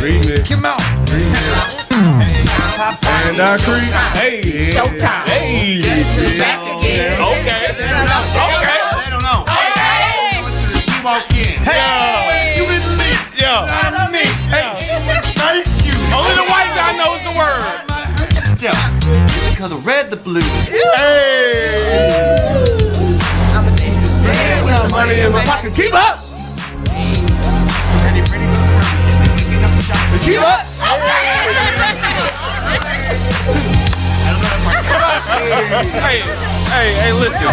Remix. Come on. And I creep. Hey. Showtime. Hey. Back again. Okay. They don't know. Hey. You walk in. Hey. You in the mix. Yeah. Not in the mix. Hey. Nice shoes. Only the white guy knows the word. The color red, the blue. Hey. Damn, money in my pocket. Keep up. Keep up. Hey, listen.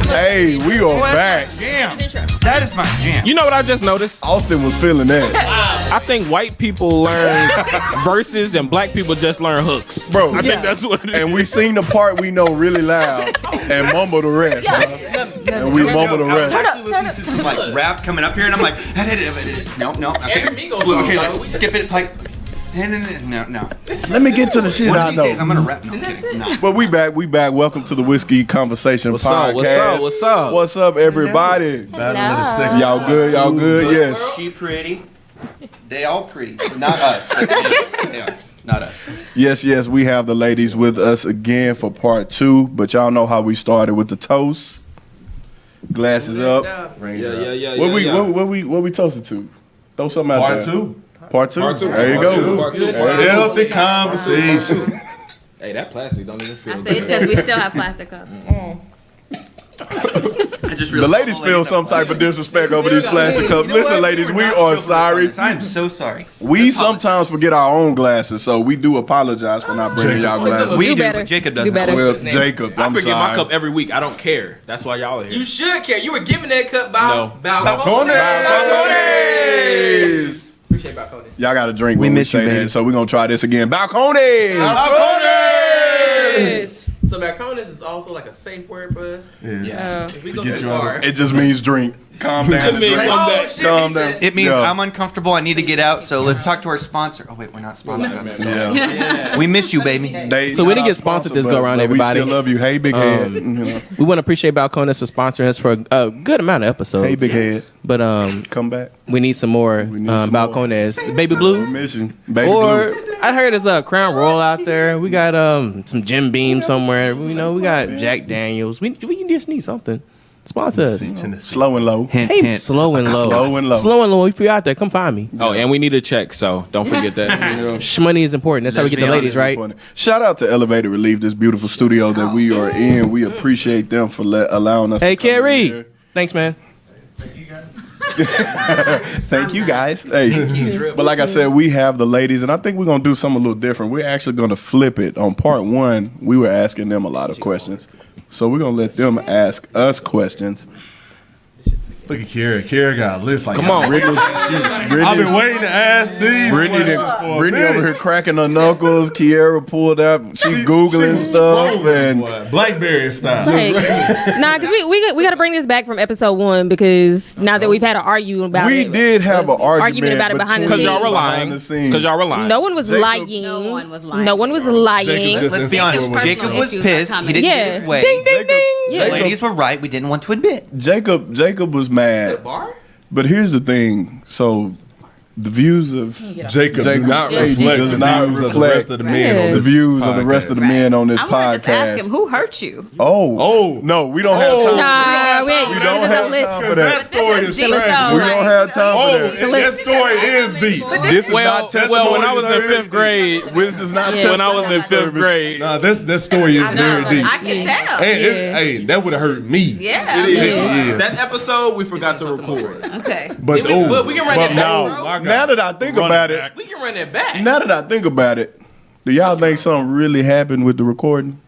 Hey, we are back. Jam. That is my jam. You know what I just noticed? Austin was feeling that. I think white people learn verses and black people just learn hooks. Bro, I think that's what it is. And we sing the part we know really loud and mumble the rest, bro. And we mumble the rest. I was actually listening to some like rap coming up here, and I'm like, no, okay, let's skip it. Like, no. Let me get to the shit One I of these know. days, I'm gonna rap. No, I'm kidding. No. But we back. Welcome to the Whiskey Conversation Podcast. What's up? What's up, everybody? Y'all good? Yes. She pretty. They all pretty. Not us. Yeah, not us. Yes, we have the ladies with us again for part 2. But y'all know how we started with the toast. Glasses up. Yeah. What we toasted to? Throw something out there. Part two. There you go. Healthy conversation. Hey, that plastic don't even feel I say because we still have plastic cups. The ladies feel some type of disrespect over these plastic cups. Listen, ladies, we are sorry. I am so sorry. We sometimes forget our own glasses, so we do apologize for not bringing y'all glasses. We do, better. but Jacob Do doesn't. better. Well, Jacob, I I'm forget my sorry. cup every week. I don't care. That's why y'all are here. You should care. You were given that cup by No. Balcones. Balcones! Appreciate Balcones. Y'all got to drink We when we miss you, say baby. that, so we're going to try this again. Balcones! So Balcones is also like a safe word for us. Yeah. If we go too far. It just means drink. Calm down. and drink. Shit, Calm he down. said- It means Yeah. I'm uncomfortable. I need to get out. So let's talk to our sponsor. Oh wait, we're not sponsored on this. Yeah. We miss you, baby. So we didn't get sponsored this go around, everybody. We still love you. Hey, big head. You know. We want to appreciate Balcones for sponsoring us for a good amount of episodes. Hey, big head. But Come back. we need some more need some Balcones. Baby Blue. Mission. Baby Or blue. I heard there's a Crown Royal out there. We got some Jim Beam somewhere. We got Jack Daniels. We just need something. Sponsor us. Slow and low. Hint, Hey, hint. slow and low. Slow and low. Slow and low. If you're out there, come find me. Oh, and we need a check, so don't forget that. Shmoney is important. That's how we get the ladies, right? Shout out to Elevated Relief, this beautiful studio that we are in. We appreciate them for allowing us Hey, to come in Carrie. here. Thanks, man. Thank you, guys. Hey, but like I said, we have the ladies, and I think we're going to do something a little different. We're actually going to flip it. On part 1, we were asking them a lot of questions. So we're going to let them ask us questions. Look at Kiera. Kiera got a list like Come on. I've been waiting to ask these. Brittany questions over here cracking her knuckles. Kiera pulled up. She's Googling stuff. And Blackberry style. Like, nah, because we got to bring this back from episode 1 because now that we've had an argument about we it. did have an argument about it behind the Because scenes. y'all were lying. Behind the scenes. Because y'all were lying. No one was Jacob- lying. No one was lying. No one was lying. Jacob Let's be honest. Personal Jacob was issues pissed. are He coming. didn't Yeah. get his way. Ding, ding, ding. The Yeah. ladies were right. We didn't want to admit. Jacob was mad. Bar? But here's the thing. So the views of Jacob do not Jacob reflect does the not views of the reflect rest of the men on the this views of the rest of the men on this I want to just ask podcast. him who hurt you. Oh, no, we don't have time. Nah, We don't this is a have list. time for that. story is deep, trash. We though. don't have time for that. And that story is deep. This is Well, not testimony. when I was in service. 5th grade, This is not Yeah. when I was in testimony 5th grade, Nah, that story is very deep. I can tell. And hey, that would have hurt me. Yeah. Yeah. that episode we forgot to record. Okay. But we can run that back. Now that I think about it, We can run that back. now that I think about it, do y'all think something really happened with the recording?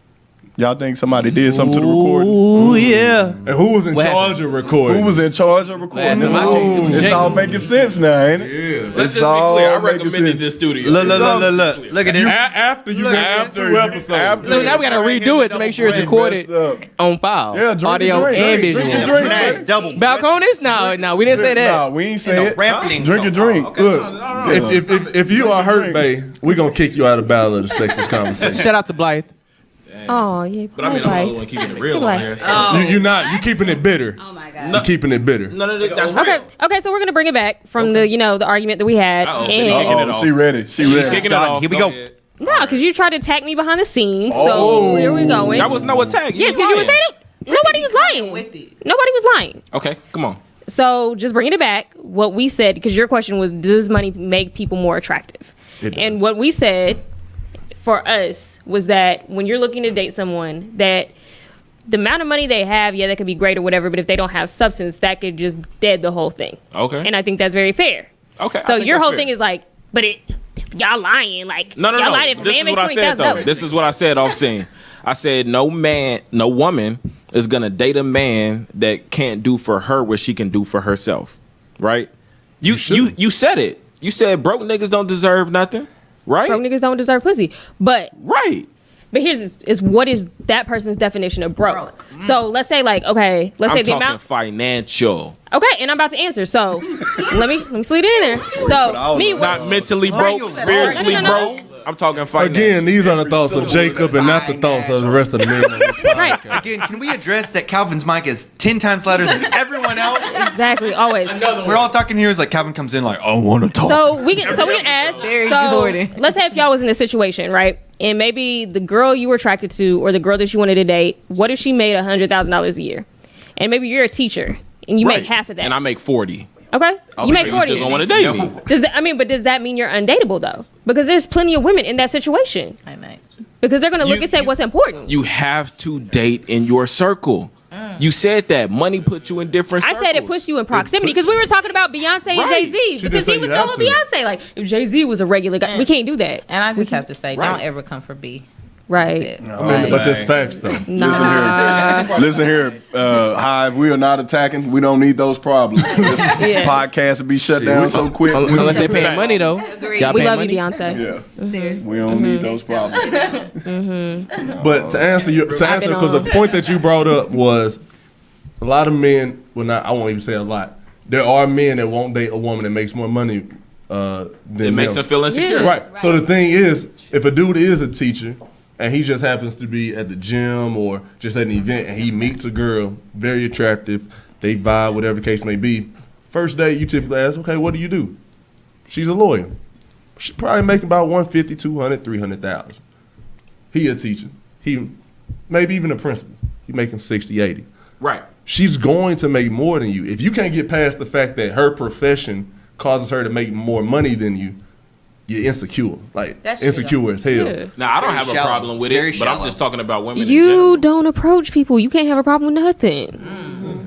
Y'all think somebody did something to the recording? Ooh, yeah. And who was in What charge of recording? Who was in charge of recording? Last time I checked, it was It's all making sense now, ain't it? Yeah. Let's It's just be all clear. I making recommended sense. this studio. Look at it. After you got 2 episodes. So now we gotta redo it to make sure it's recorded on file. Yeah, drink audio your drink. and Drink visual. your drink. Double. Balcones? No, we didn't say that. Nah, we ain't say it. Rampling. Drink your drink. Look, if you are hurt, babe, we're gonna kick you out of Battle of the Sexes conversation. Shout out to Blythe. Oh yeah. But I mean, I'm the only one keeping it real on here. So. You keeping it bitter. Oh my god. You keeping it bitter. No, that's Okay. real. Okay. So we're gonna bring it back from the argument that we had. Uh-oh. And She ready. She She's ready. kicking it off. Here we go. ahead. no, because you tried to attack me behind the scenes. So here we going. That was no attack. Yes, because you were saying nobody was lying. Nobody was lying. Okay, come on. So just bringing it back, what we said, because your question was, does money make people more attractive? And what we said for us was that when you're looking to date someone, that the amount of money they have, yeah, that could be great or whatever, but if they don't have substance, that could just dead the whole thing. Okay. And I think that's very fair. Okay. So your whole thing is like, but y'all lying. Like, No. y'all lying if a This man is makes what I said, though. $20,000. This is what I said off scene. I said no woman is gonna date a man that can't do for her what she can do for herself. Right? You said it. You said broke niggas don't deserve nothing. Right? Broke niggas don't deserve pussy. But here's what is that person's definition of broke? So let's say let's say I'm the talking amount financial. Okay, and I'm about to answer. So let me slide it in there. So me, Not mentally broke, spiritually No. broke. I'm talking financial. Again, these are the thoughts of Jacob and not the thoughts of the rest of the men on this podcast. right? Again, can we address that Calvin's mic is 10 times louder than everyone else? Exactly, always. We're all talking here is like Calvin comes in like, I want to talk. So we can ask. So let's say if y'all was in this situation, right? And maybe the girl you were attracted to, or the girl that you wanted to date, what if she made $100,000 a year, and maybe you're a teacher and you make half of that, and I make 40. Okay, you make 40. You still don't want to date me. But does that mean you're undateable though? Because there's plenty of women in that situation. I might. Because they're gonna look and say what's important. You have to date in your circle. You said that money puts you in different I circles. said it puts you in proximity because we were talking about Beyonce and Jay-Z. Because he was throwing Beyonce. Like, if Jay-Z was a regular guy, we can't do that. And I just have to say, don't ever come for B. Right. But that's facts, though. Listen here, Hive. We are not attacking. We don't need those problems. This podcast will be shut down so quick. Unless they paying money though. Y'all We paying love money? you, Beyonce. Yeah, Seriously. we don't need those problems. But to answer, because the point that you brought up was a lot of men. Well, not I won't even say a lot. There are men that won't date a woman that makes more money than It makes them feel insecure. Right. So the thing is, if a dude is a teacher and he just happens to be at the gym or just at an event and he meets a girl, very attractive, they vibe, whatever the case may be. First date, you typically ask, okay, what do you do? She's a lawyer. She probably making about 150, 200, 300,000. He a teacher. He maybe even a principal. He making 60, 80. Right. She's going to make more than you. If you can't get past the fact that her profession causes her to make more money than you, you're insecure. Like, That's insecure as hell. Yeah. Now I don't Very have a shallow. problem with It's very it, but I'm shallow. just talking about women in You general. don't approach people. You can't have a problem with nothing.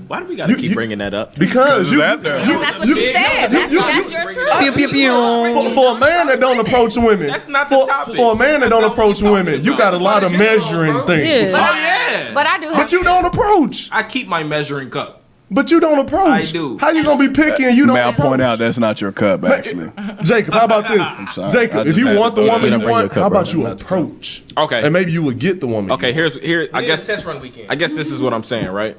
Why do we gotta keep bringing that up? Because you, That there. Because that's what you said. That's your truth. Pew, pew, pew. for a man that don't approach women, That's not the topic. For a man that don't approach women, you got a lot of measuring things. Yeah. Oh yeah. But I do have But you don't approach. I keep my measuring cup. But you don't approach. I do. How you gonna be picky and you don't May I approach? point out that's not your cup, actually. Jacob, how about this? sorry. I Jacob, if just you had want to the throw woman that you in. want, how about you Not the cup. approach? Okay. And maybe you would get the woman. Okay, here I guess test run weekend. I guess this is what I'm saying, right?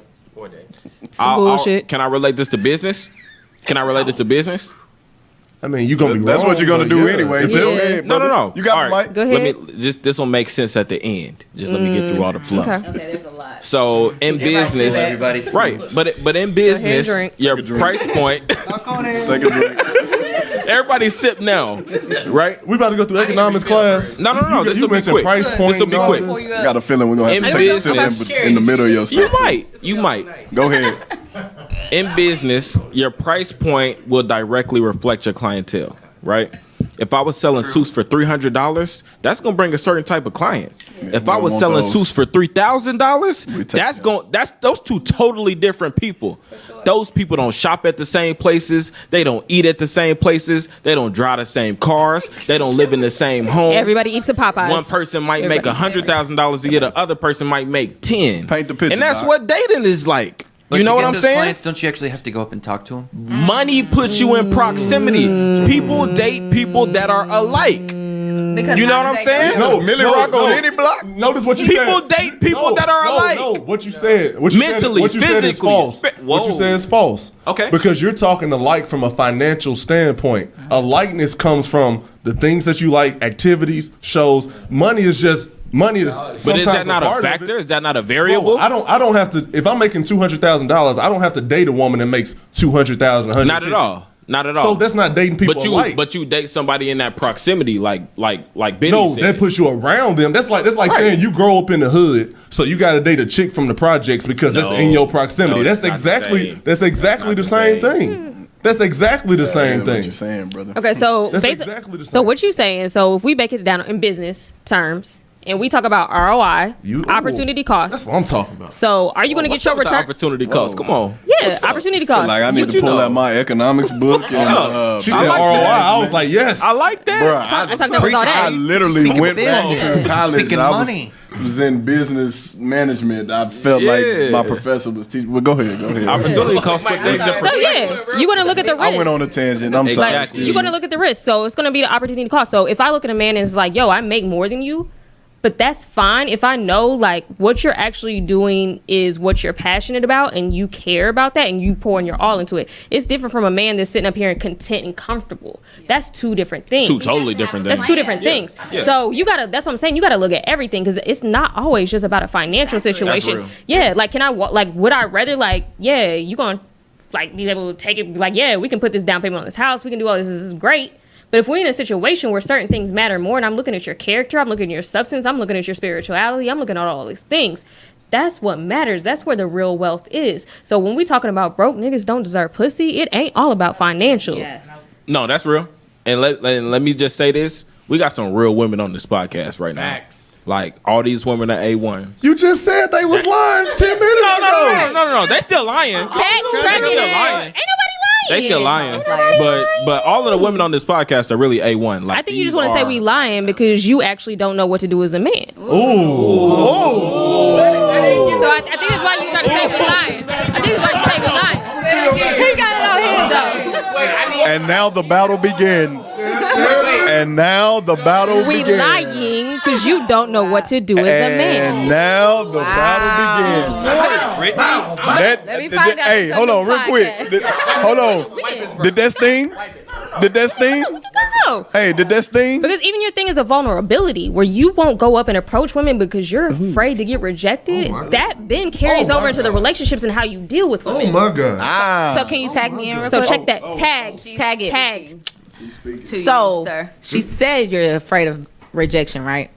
Some bullshit. Can I relate this to business? Can I relate this to business? I mean, you gonna be That's wrong, what you're gonna but do yeah. anyway. Yeah. Go ahead, No. brother. You got All the right. mic. Go ahead. Let me this will make sense at the end. Just let me get through all the fluff. Okay. Okay, there's a lot. So in business, Everybody. right? But in business, drink. your Take a drink. price point. Take a drink. Everybody sip now, right? We about to go through economics class. No. You- This you will be mentioned quick. price point This will be and all quick. this. I got a feeling we're gonna have In to take a sip business- in the middle of your You stuff. You might. Go ahead. In business, your price point will directly reflect your clientele, right? If I was selling suits for $300, that's gonna bring a certain type of client. If I we was want selling those. suits for $3,000, We take that's those two totally different people. Those people don't shop at the same places. They don't eat at the same places. They don't drive the same cars. They don't live in the same homes. Everybody eats the Popeyes. One person might make Everybody. $100,000 a year. The other person might make 10. Paint the picture, and that's Doc. what dating is like. But You know to what get I'm those saying? Clients, don't you actually have to go up and talk to them? Money puts you in proximity. People date people that are alike. Because You know what I'm saying? No, Millie Rock on any block? Notice what you People said. date people that are alike. No, what you said. What you Mentally, said, what you said is physically. false. What you Whoa. said is false. Okay. Because you're talking alike from a financial standpoint. A likeness comes from the things that you like, activities, shows. Money is just money is. But is that not a factor? Is that not a variable? Bro, I don't have to. If I'm making $200,000, I don't have to date a woman that makes $200,000. Not at all. Not at all. So that's not dating people. But you date somebody in that proximity, like Benny no, said. that puts you around them. That's like saying you grow up in the hood, so you got to date a chick from the projects because that's in your proximity. That's exactly the same thing. That's exactly the same thing. What you're saying, brother. Okay, so That's exactly the same. So what you saying? So if we break it down in business terms, and we talk about ROI, opportunity cost. That's what I'm talking about. So are you going to get your return? Opportunity cost. Come on. Yeah, opportunity cost. Like I need to pull out my economics book. And, she said ROI. I was like, yes. I like that. Bro, I literally went back to college. Money. I was in business management. I felt like my professor was teaching. Well, go ahead. Opportunity cost. So yeah, you're going to look at the risk. I went on a tangent. I'm sorry. Like, you're going to look at the risk. So it's going to be the opportunity cost. So if I look at a man and it's like, yo, I make more than you, but that's fine if I know like what you're actually doing is what you're passionate about and you care about that and you pouring your all into it. It's different from a man that's sitting up here and content and comfortable. That's two different things. Two totally different things. That's two different things. Yeah. So that's what I'm saying. You got to look at everything because it's not always just about a financial situation. Real. Yeah, like would I rather like you gonna like be able to take it like we can put this down payment on this house, we can do all this is great. But if we're in a situation where certain things matter more, and I'm looking at your character, I'm looking at your substance, I'm looking at your spirituality, I'm looking at all these things, that's what matters. That's where the real wealth is. So when we talking about broke niggas don't deserve pussy, it ain't all about financial. Yes. No, that's real. And let me just say this. We got some real women on this podcast right now. Facts. Like, all these women are A1. You just said they was lying 10 minutes ago. No. They still lying. Ain't nobody lying. They still lying. But all of the women on this podcast are really A1. Like, I think you just want to say we lying because you actually don't know what to do as a man. Ooh. So I think that's why you trying to say we lying. I think that's why you say we lying. He got it out here. And now the battle begins. And now the battle We begins. lying because you don't know what to do as a man. And now the battle begins. Let me find out Hey, this hold on on, the real quick. podcast. Hold on. Did that sting? Did that sting? No. Hey, did that sting? Because even your thing is a vulnerability where you won't go up and approach women because you're afraid to get rejected. That then carries over into the relationships and how you deal with women. Oh my God. So can you tag me in real So quick? check that. Tag it. Tagged. So sir. she said you're afraid of rejection, right?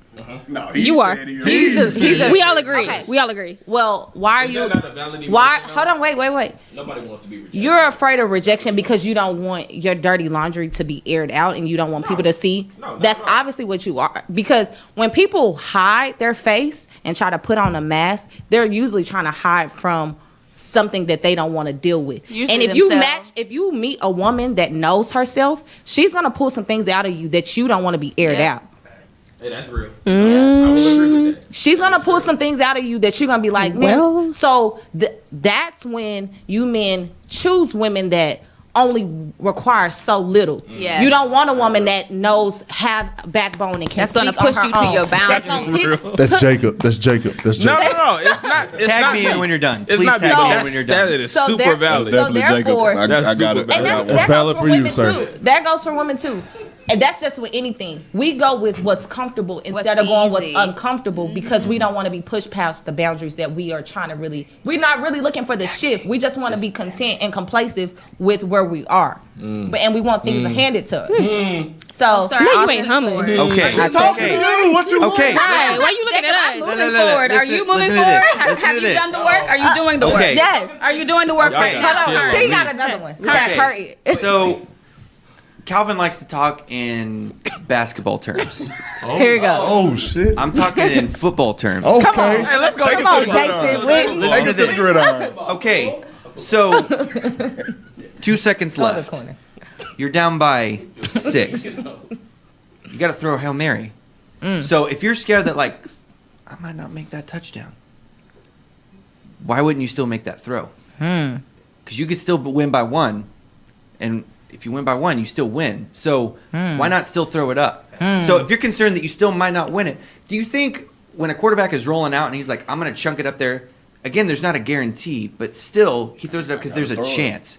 No, You are. He's a, We all agree. Okay. We all agree. Well, why are Is you? that not a valid Why? emotion, Hold on. Wait. Nobody wants to be rejected. You're afraid of rejection because you don't want your dirty laundry to be aired out and you don't want people to see. No, That's obviously what you are. Because when people hide their face and try to put on a mask, they're usually trying to hide from something that they don't want to deal with. Usually and if you meet a woman that knows herself, she's gonna pull some things out of you that you don't want to be aired out. Hey, that's real. I will agree with that. She's gonna pull some things out of you that you're gonna be like, man. Well- So that's when you men choose women that only require so little. Yes. You don't want a woman that have backbone and can That's gonna speak on push her you to own. your That's boundaries. gonna- That's Jacob. That's Jacob. No. It's not. It's Tag not me in when you're done. It's Please not tag me. me in when you're done. That is So super there- valid. so therefore- I got it. super I And got that one. That's goes valid for for you, women sir. too. That goes for women too. And that's just with anything. We go with what's comfortable instead of going what's easy. uncomfortable because we don't want to be pushed past the boundaries that we are trying to we're not really looking for the shift. We just want to be content and complacent with where we are. And we want things handed to us. So, Sir, No, you I'll ain't speak humming. forward. Okay. I'm talking to you. What you Okay. Right. Why you looking Jacob, at I'm us? moving No. forward. Are Listen- you moving listen to forward? this. Listen Have to you this. done the work? Are you doing the work? Okay. yes. Are you doing the work Y'all right got now? chill. Hold on. He got another one. Okay. Kurt. So, Calvin likes to talk in basketball terms. Here we go. Oh shit. I'm talking in football terms. Okay. Come on. Hey, let's go. Come on, Jason. Listen Take to us to the this. gridiron. Okay, so 2 seconds Go to the left. corner. You're down by 6. You got to throw a Hail Mary. So if you're scared that, like, I might not make that touchdown, why wouldn't you still make that throw? Because you could still win by 1. And if you win by 1, you still win. So why not still throw it up? So if you're concerned that you still might not win it, do you think when a quarterback is rolling out and he's like, I'm going to chunk it up there, again, there's not a guarantee, but still he throws it up because there's a chance.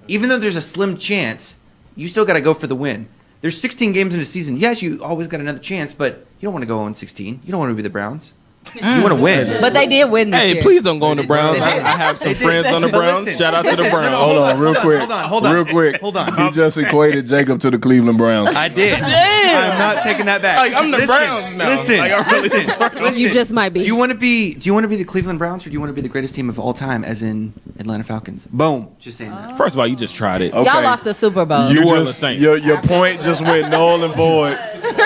Even though there's a slim chance, you still got to go for the win. There's 16 games in a season. Yes, you always got another chance, but you don't want to go on 16. You don't want to be the Browns. You want to win. But they did win this Hey, year. please don't go on the Browns. They did. I have some They did. friends on the But Browns. listen, Shout out to the Browns. Hold on, real quick. hold on. Real quick. Hold on. He just equated Jacob to the Cleveland Browns. I did. I'm not taking that back. Like, I'm the Browns now. Listen, Like, I'm really listen. You just might be. Do you want to be the Cleveland Browns or do you want to be the greatest team of all time, as in Atlanta Falcons? Boom. Just saying that. First of all, you just tried it. Okay. Y'all lost the Super Bowl. You New Orleans just Saints. your point just went null and void.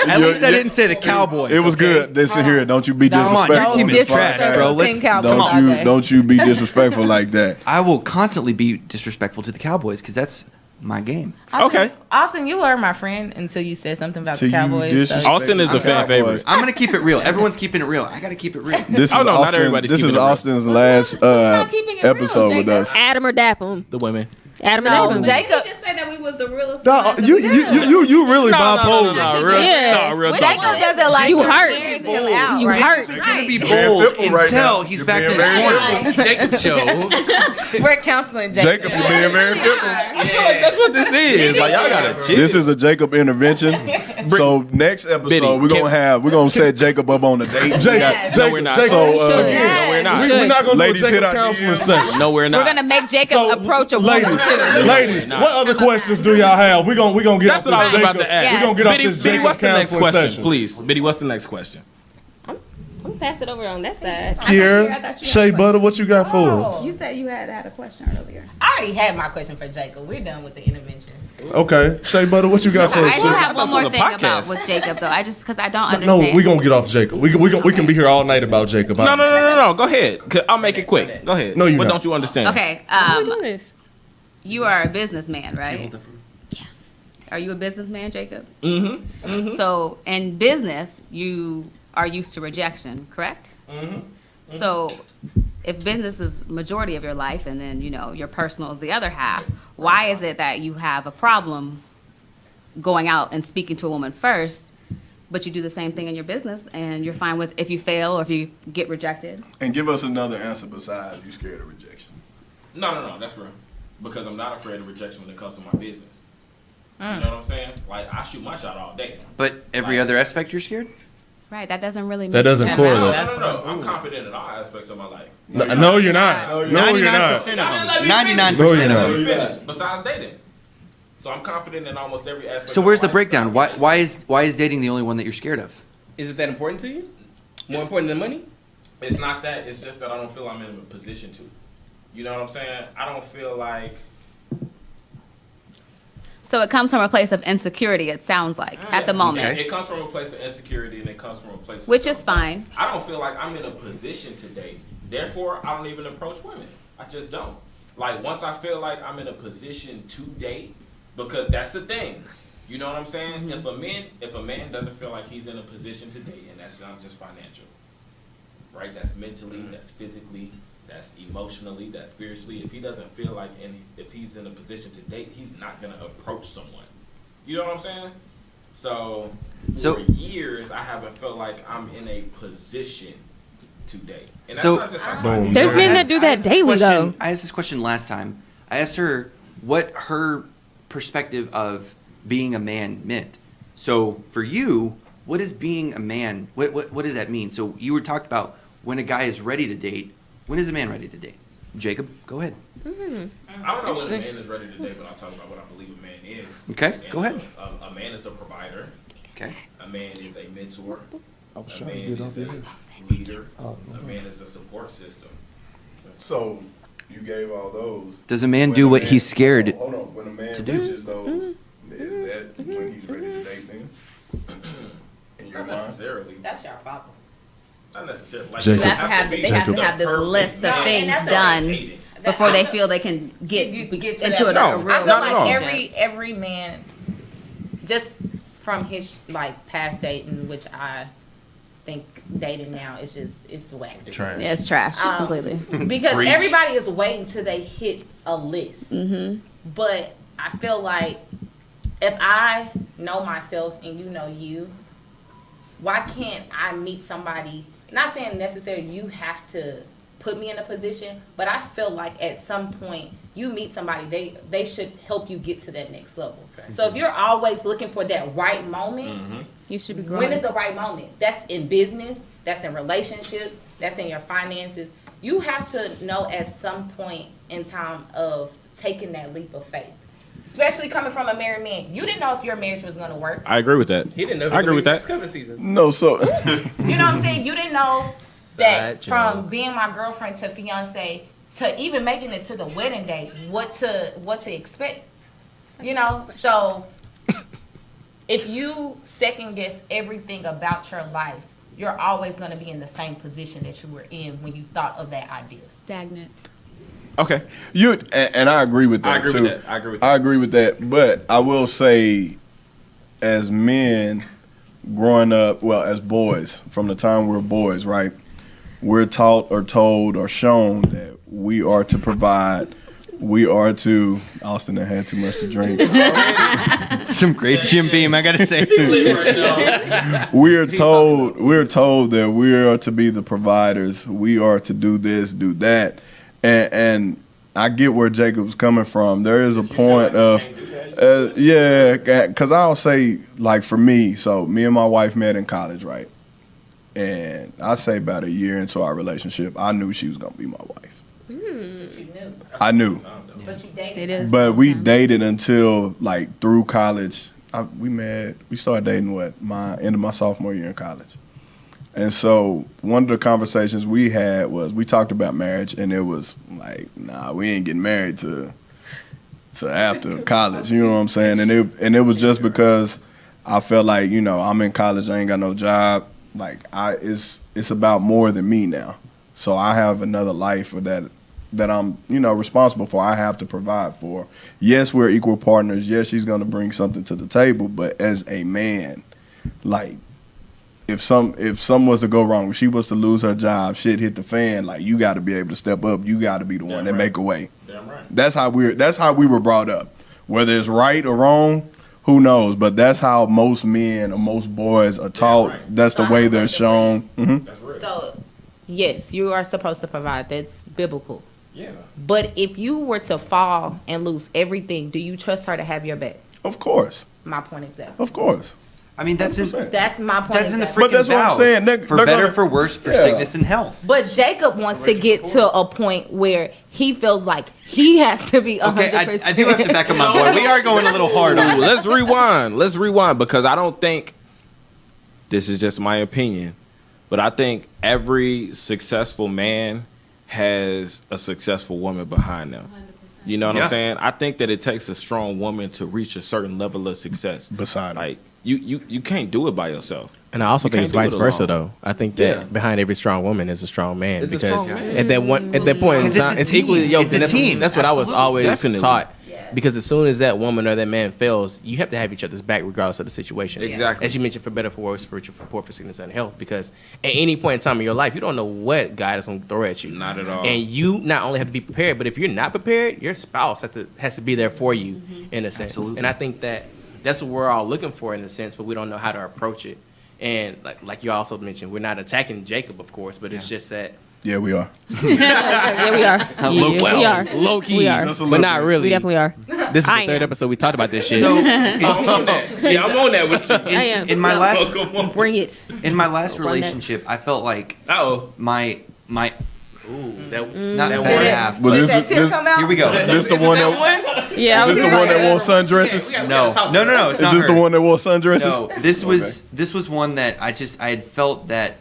At least I didn't say the Cowboys. It was okay? good. Listen here, don't you be Don't- Come on, disrespectful. your team is trash, bro. Let's- Don't you be disrespectful like that. I will constantly be disrespectful to the Cowboys because that's my game. Okay. Austin, you were my friend until you said something about So the you Cowboys. disrespect- So. Austin is the fan favorite. I'm gonna keep it real. Everyone's keeping it real. I gotta keep it real. This is Oh, no, not Austin, everybody's this keeping is it real. Austin's last not keeping it real, episode with Jacob. us. Adam or dap him. The women. Adam or No, dap him. Jacob. just said that we was the realest. No, ones you really No, bipolar. real, Yeah. no, real talk. Jacob doesn't like You him hurt. clearing him out, You right? hurt. He's gonna be You're being bold fickle right until now. he's You're back being in the very corner. Jacob show. We're counseling Jacob. Jacob, you're being very fickle. That's what this is. Like, y'all gotta chill. This is a Jacob intervention. So next episode Biddy, we're gonna set Jacob up on a date. No, we're not. Jacob, So, We should. again, No, we're not. we're not gonna Ladies, do a hit Jacob our counseling DMs. session. No, we're not. We're gonna make Jacob approach a woman ladies, too. ladies, Nah. what other questions do y'all have? We gonna get That's off what I this was about Jacob. to ask. We gonna get off Biddy, this Biddy, Jacob what's the next counseling question, session. please? Biddy, what's the next question? I'm gonna pass it over on that side. I Kiera, thought you had Shea a Butter, what you got for us? Oh. You said you had a question earlier. I already had my question for Jacob. We're done with the intervention. Okay, Shea Butter, what you got for us? I do sis? have one more on the thing about podcast. with Jacob though. I just because I don't No, understand. we gonna get off Jacob. We can be here all night about Jacob. No. Go ahead. 'Cause I'll make it quick. Go ahead. No, you're What not. don't you understand? Okay, How we doing this? you are a businessman, right? Yeah. Are you a businessman, Jacob? Mm-hmm. So in business, you are used to rejection, correct? Mm-hmm. So if business is majority of your life, and then your personal is the other half, why is it that you have a problem going out and speaking to a woman first, but you do the same thing in your business, and you're fine with if you fail or if you get rejected? And give us another answer besides you scared of rejection. No, that's real. Because I'm not afraid of rejection when it comes to my business. You know what I'm saying? Like, I shoot my shot all day. But every other aspect, you're scared. Right, that doesn't really make That doesn't sense. correlate. No. I'm confident in all aspects of my life. No, you're not. No, you're not. 99% of them. Let me 99% No, you're of not. them. Finish. Besides dating. So I'm confident in almost every aspect. So of where's my the life breakdown? besides Why dating. why is dating the only one that you're scared of? Is it that important to you? More important than money? It's not that. It's just that I don't feel I'm in a position to. You know what I'm saying? I don't feel like. So it comes from a place of insecurity, it sounds like, at the moment. Okay. It comes from a place of insecurity and it comes from a place of Which is self-doubt. fine. I don't feel like I'm in a position to date. Therefore, I don't even approach women. I just don't. Like, once I feel like I'm in a position to date, because that's the thing. You know what I'm saying? If a man doesn't feel like he's in a position to date, and that's not just financial, right? That's mentally, that's physically, that's emotionally, that's spiritually. If he doesn't feel like, if he's in a position to date, he's not gonna approach someone. You know what I'm saying? So for years, I haven't felt like I'm in a position to date. And that's So- not just like Boom. There's men I that asked- do I that asked this daily, question- though. I asked this question last time. I asked her what her perspective of being a man meant. So for you, what is being a man? What does that mean? So you were talked about when a guy is ready to date. When is a man ready to date? Jacob, go ahead. I don't know when a man is ready to date, but I'll talk about what I believe a man is. Okay, And go ahead. A man is a provider. Okay. A man is a mentor. I was A trying to man get off is your a head. leader. A man is a support system. So you gave all those. Does a man When do a what man- he's scared Hold on. When a man to do? reaches those, is that when he's ready to date then? In your Not mind? necessarily. That's your problem. Not necessarily. Like, Jacob. you They have to have be they have to the have this perfect list of man things that's done dating. before they feel they can get to into that a level. real I feel Not at all. like every man, just from his past dating, which I think dating now is it's whack. Trash. Yeah, it's trash completely. Because Preach. everybody is waiting till they hit a list. But I feel like if I know myself and you know you, why can't I meet somebody? Not saying necessarily you have to put me in a position, but I feel like at some point you meet somebody, they should help you get to that next level. Okay. So if you're always looking for that right moment, you should be growing. when is the right moment? That's in business, that's in relationships, that's in your finances. You have to know at some point in time of taking that leap of faith. Especially coming from a married man. You didn't know if your marriage was going to work. I agree with that. He didn't know. I agree with that. Cover season. No, so You know what I'm saying? You didn't know that from being my girlfriend to fiance to even making it to the wedding day, what to expect. You know? So if you second guess everything about your life, you're always going to be in the same position that you were in when you thought of that idea. Stagnant. okay, and I agree with that. I agree too. with that. I agree with that. But I will say, as men growing up, well, as boys, from the time we're boys, right, we're taught or told or shown that we are to provide. We are to. Austin that had too much to drink. Some great Jim Beam, I gotta say. We're told that we are to be the providers. We are to do this, do that, and I get where Jacob's coming from. There is a point of, yeah, because I'll say, like for me, so me and my wife met in college, right? And I say about a year into our relationship, I knew she was gonna be my wife. I knew. But you dated. It is. But we dated until like through college. We started dating end of my sophomore year in college. And so one of the conversations we had was we talked about marriage, and it was like, nah, we ain't getting married to after college. You know what I'm saying? And it was just because I felt like, you know, I'm in college, I ain't got no job. Like it's about more than me now. So I have another life that I'm, you know, responsible for. I have to provide for. Yes, we're equal partners. Yes, she's going to bring something to the table. But as a man, like, if some was to go wrong, if she was to lose her job, shit hit the fan, like, you got to be able to step up. You got to be the one that make a way. Damn right. That's how we were brought up. Whether it's right or wrong, who knows? But that's how most men or most boys are taught. Right. That's the way they're shown. Mm-hmm. That's real. So, yes, you are supposed to provide. That's biblical. Yeah. But if you were to fall and lose everything, do you trust her to have your back? Of course. My point is that. Of course. I mean, that's in 100%. That's my point. that's in the exact. freaking But that's what I'm vows. saying. For They're better, gonna- for worse, for Yeah. sickness and health. But Jacob wants to get to a point where he feels like he has to be 100%. Okay, I do have to back up my boy. We are going a little hard on Ooh, let's rewind because I don't think this is just my opinion, but I think every successful man has a successful woman behind them. You know what Yeah. I'm saying? I think that it takes a strong woman to reach a certain level of success. Beside him. Like you can't do it by yourself. And I also You think it's can't vice do it versa, alone. though. I think that Yeah. behind every strong woman is a strong man It's a because strong man. at that point in 'Cause time, it's it's a equally team. yoked. It's a And that's, team. that's what I was Absolutely. always Definitely. taught. Because as soon as that woman or that man fails, you have to have each other's back regardless of the situation. Exactly. As you mentioned, for better, for worse, for richer, for poor, for sickness and health. Because at any point in time in your life, you don't know what God is going to throw at you. Not at all. And you not only have to be prepared, but if you're not prepared, your spouse has to be there for you in a sense. Absolutely. And I think that's what we're all looking for in a sense, but we don't know how to approach it. And like you also mentioned, we're not attacking Jacob, of course, but it's just that Yeah, we are. Yeah, we are. Yeah, we are. low key, We are. but not really. We definitely are. This is I the third am. episode we talked about this shit. So I'm on that with you. I am. in my So, last bring it. in my last relationship, I felt like Uh-oh. my that, not that that one. half. But But this, That tip this, come out? here we go. this the one that Yeah, I was this the just one like, that wore sundresses. No, it's Is not this her. the one that wore sundresses? No, this was one that I had felt that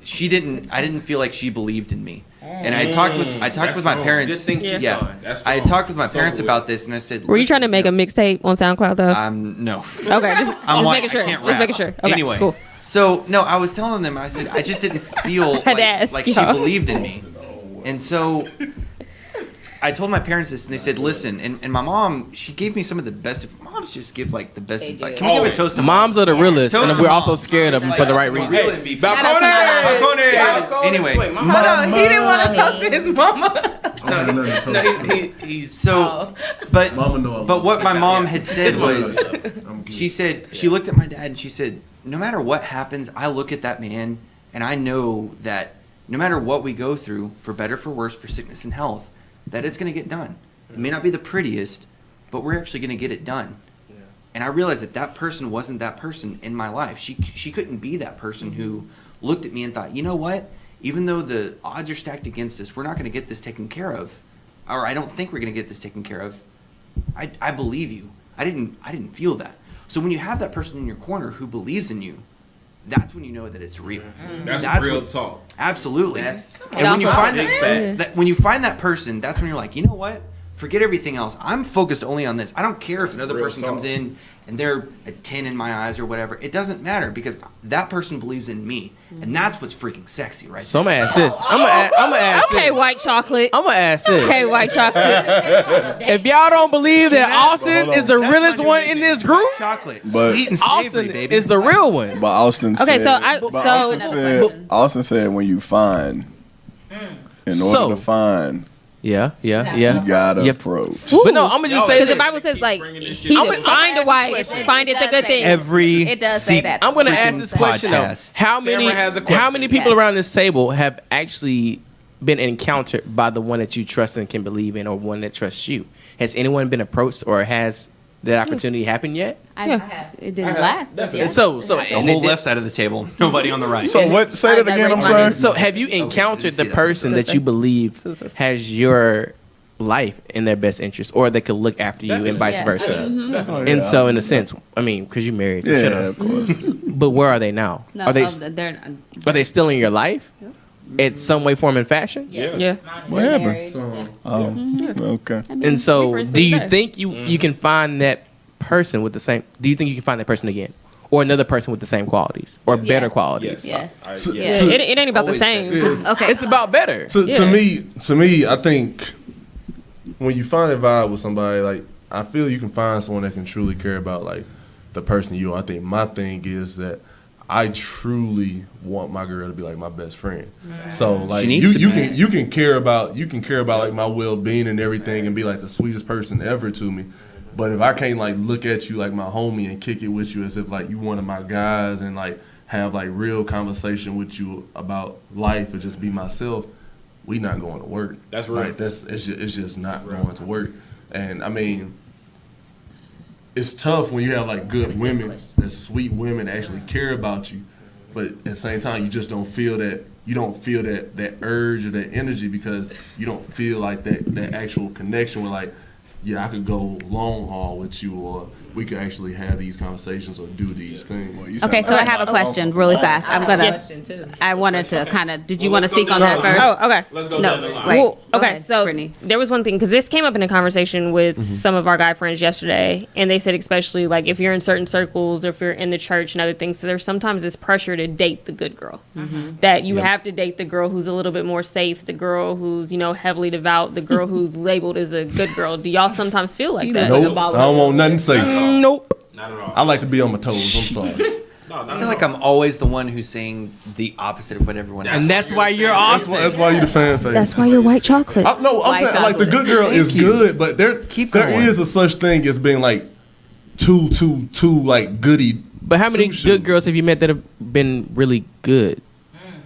I didn't feel like she believed in me. And I talked with my parents. Just think she's yeah, gone. That's I had strong. talked with my So parents good. about this, and I said, were you trying to make a mixtape on SoundCloud though? No. Okay, just I'm white, making sure. I can't Just rap. making sure. Okay, Anyway, cool. so no, I was telling them, I said I just didn't feel Had to ask, like she y'all. believed in me, and so I told my parents this, and they said, "Listen." And my mom, she gave me some of the best. Moms just give like the best They advice. do. Can we give a Always. toast to Moms are the realest, Toast and to we're also moms. scared of them for the right reasons. Balcones! Anyway, Hold on, he didn't want to toast to his mama. He's so, but Mama know I'm but what my mom had said was, I'm good. she said she looked at my dad and she said, no matter what happens, I look at that man and I know that no matter what we go through, for better, for worse, for sickness and health, that it's going to get done. It may not be the prettiest, but we're actually going to get it done. Yeah. And I realized that person wasn't that person in my life. She couldn't be that person who looked at me and thought, you know what? Even though the odds are stacked against us, we're not going to get this taken care of. Or I don't think we're going to get this taken care of. I believe you. I didn't feel that. So when you have that person in your corner who believes in you, that's when you know that it's real. That's real talk. Absolutely. And when you find when you find that person, that's when you're like, you know what? Forget everything else. I'm focused only on this. I don't care if another person comes in and they're a 10 in my eyes or whatever. It doesn't matter because that person believes in me. And that's what's freaking sexy, right? So I'm gonna ask this. I'm gonna ask Okay, this. white chocolate. I'm gonna ask this. Okay, white chocolate. If y'all don't believe that Austin is the realest one in this group, Chocolate. But Sweet and savory, Austin baby. is the real one. But Austin Okay, said, Austin said when you find, in order to find, Yeah. you gotta approach. But no, I'm gonna just say Because the this. Bible says, like, he that find a wife, find it the good thing. It does say that. I'm gonna ask this question though: podcast. How many Sarah has a question. how many people Yes. around this table have actually been encountered by the one that you trust and can believe in, or one that trusts you? Has anyone been approached, or has that opportunity happened yet? It didn't last. But yes. So The whole left side of the table, nobody on the right. So what? Say that again. I'm sorry. So have you encountered the person that you believe has your life in their best interest, or they could look after you and vice Yes. versa? Mhm. And so, in a sense, I mean, because you married, so shut Yeah, up. of course. But where are they now? No, are they they're are they still in your life? In some way, form, and fashion? Yeah. Whatever. Oh, okay. And so, friends do you today. think you can find that person with the same? Do you think you can find that person again, or another person with the same qualities or better qualities? Yes. Yeah, it ain't about the same. 'cause- Okay. It's about better. To me, I think when you find a vibe with somebody, like I feel you can find someone that can truly care about like the person you are. I think my thing is that I truly want my girl to be like my best friend. So like She needs to you can care about like my well being and everything and be like the sweetest person ever to me. But if I can't like look at you like my homie and kick it with you as if like you one of my guys and like have like real conversation with you about life and just be myself, we not going to work. That's real. Like it's just not going to work. And I mean, it's tough when you have like good women, that sweet women that actually care about you, but at the same time you just don't feel that. You don't feel that urge or that energy because you don't feel like that actual connection with like, yeah, I could go long haul with you, or we could actually have these conversations or do these things. Okay, so I have a question really fast. I wanted to kind of. Did you want to speak on that first? Oh, okay. Let's go No, down the line. right. Well, Go okay, ahead, so Brittany. there was one thing because this came up in a conversation with some of our guy friends yesterday, and they said especially like if you're in certain circles or if you're in the church and other things, so there's sometimes this pressure to date the good girl, that you have to date the girl who's a little bit more safe, the girl who's heavily devout, the girl who's labeled as a good girl. Do y'all sometimes feel like that? Nope, I don't want nothing safe. Nope. Not at all. I like to be on my toes. I'm sorry. I feel like I'm always the one who's saying the opposite of what everyone else. And that's why you're That's Austin. why, that's why you the fan favorite. That's why you're white chocolate. No, I'm White saying like the good girl Thank is you. good, but there Keep there going. is a such thing as being like too like goody. But how many Two good shoes. girls have you met that have been really good?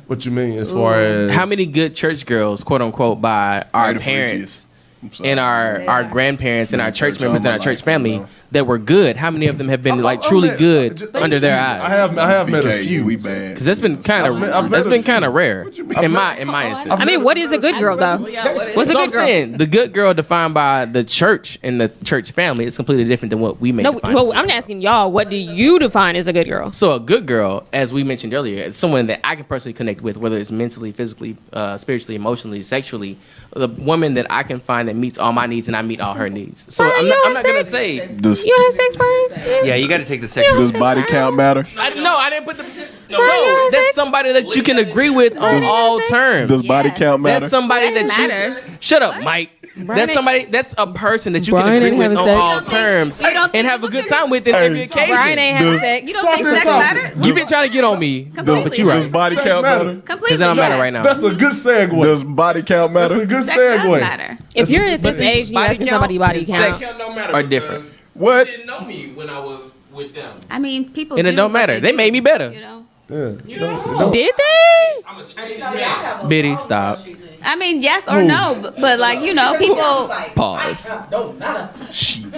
What you mean as far as How many good church girls, quote unquote, by our Native parents I'm sorry. and our grandparents and our church church members all and our my church life, family you know. that were good? How many of them have been like truly good under their eyes? I have met a BK, few. we bad. Because that's been kind I've met of that's a been few. kind of rare in my instance. I mean, what is a good girl though? What's a That's what good I'm girl? saying. The good girl defined by the church and the church family is completely different than what we may No, define. well, as. I'm asking y'all, what do you define as a good girl? So a good girl, as we mentioned earlier, is someone that I can personally connect with, whether it's mentally, physically, spiritually, emotionally, sexually. The woman that I can find that meets all my needs and I meet all her needs. So Brian, I'm you not have gonna sex? say. Does, You have sex, Brian? Yeah, you got to take the sexual. does body count matter? I didn't put the. So that's somebody that you can agree with on all terms. Does body count matter? That's somebody Sex that you. matters. Shut up, Mike. That's somebody. That's a person that you Brian can agree ain't with on having all sex. terms You don't and have a good time with in every occasion. Brian ain't having sex. You don't think sex matters? You've been trying to get on me, but you're Does right. body count matter? Because that don't matter right now. That's a good segue. Does body count That's a matter? good Sex does segue. matter. If you're at this age and you body asking somebody count body and count, sex Don't matter are because different. What? They didn't know me when I was with them. I mean, people. And it do don't what matter. They do, made me better. You know. Yeah. Did they? I'm a changed man. Biddy, stop. I mean, yes or no, but like, you know, people. Pause. Don't matter.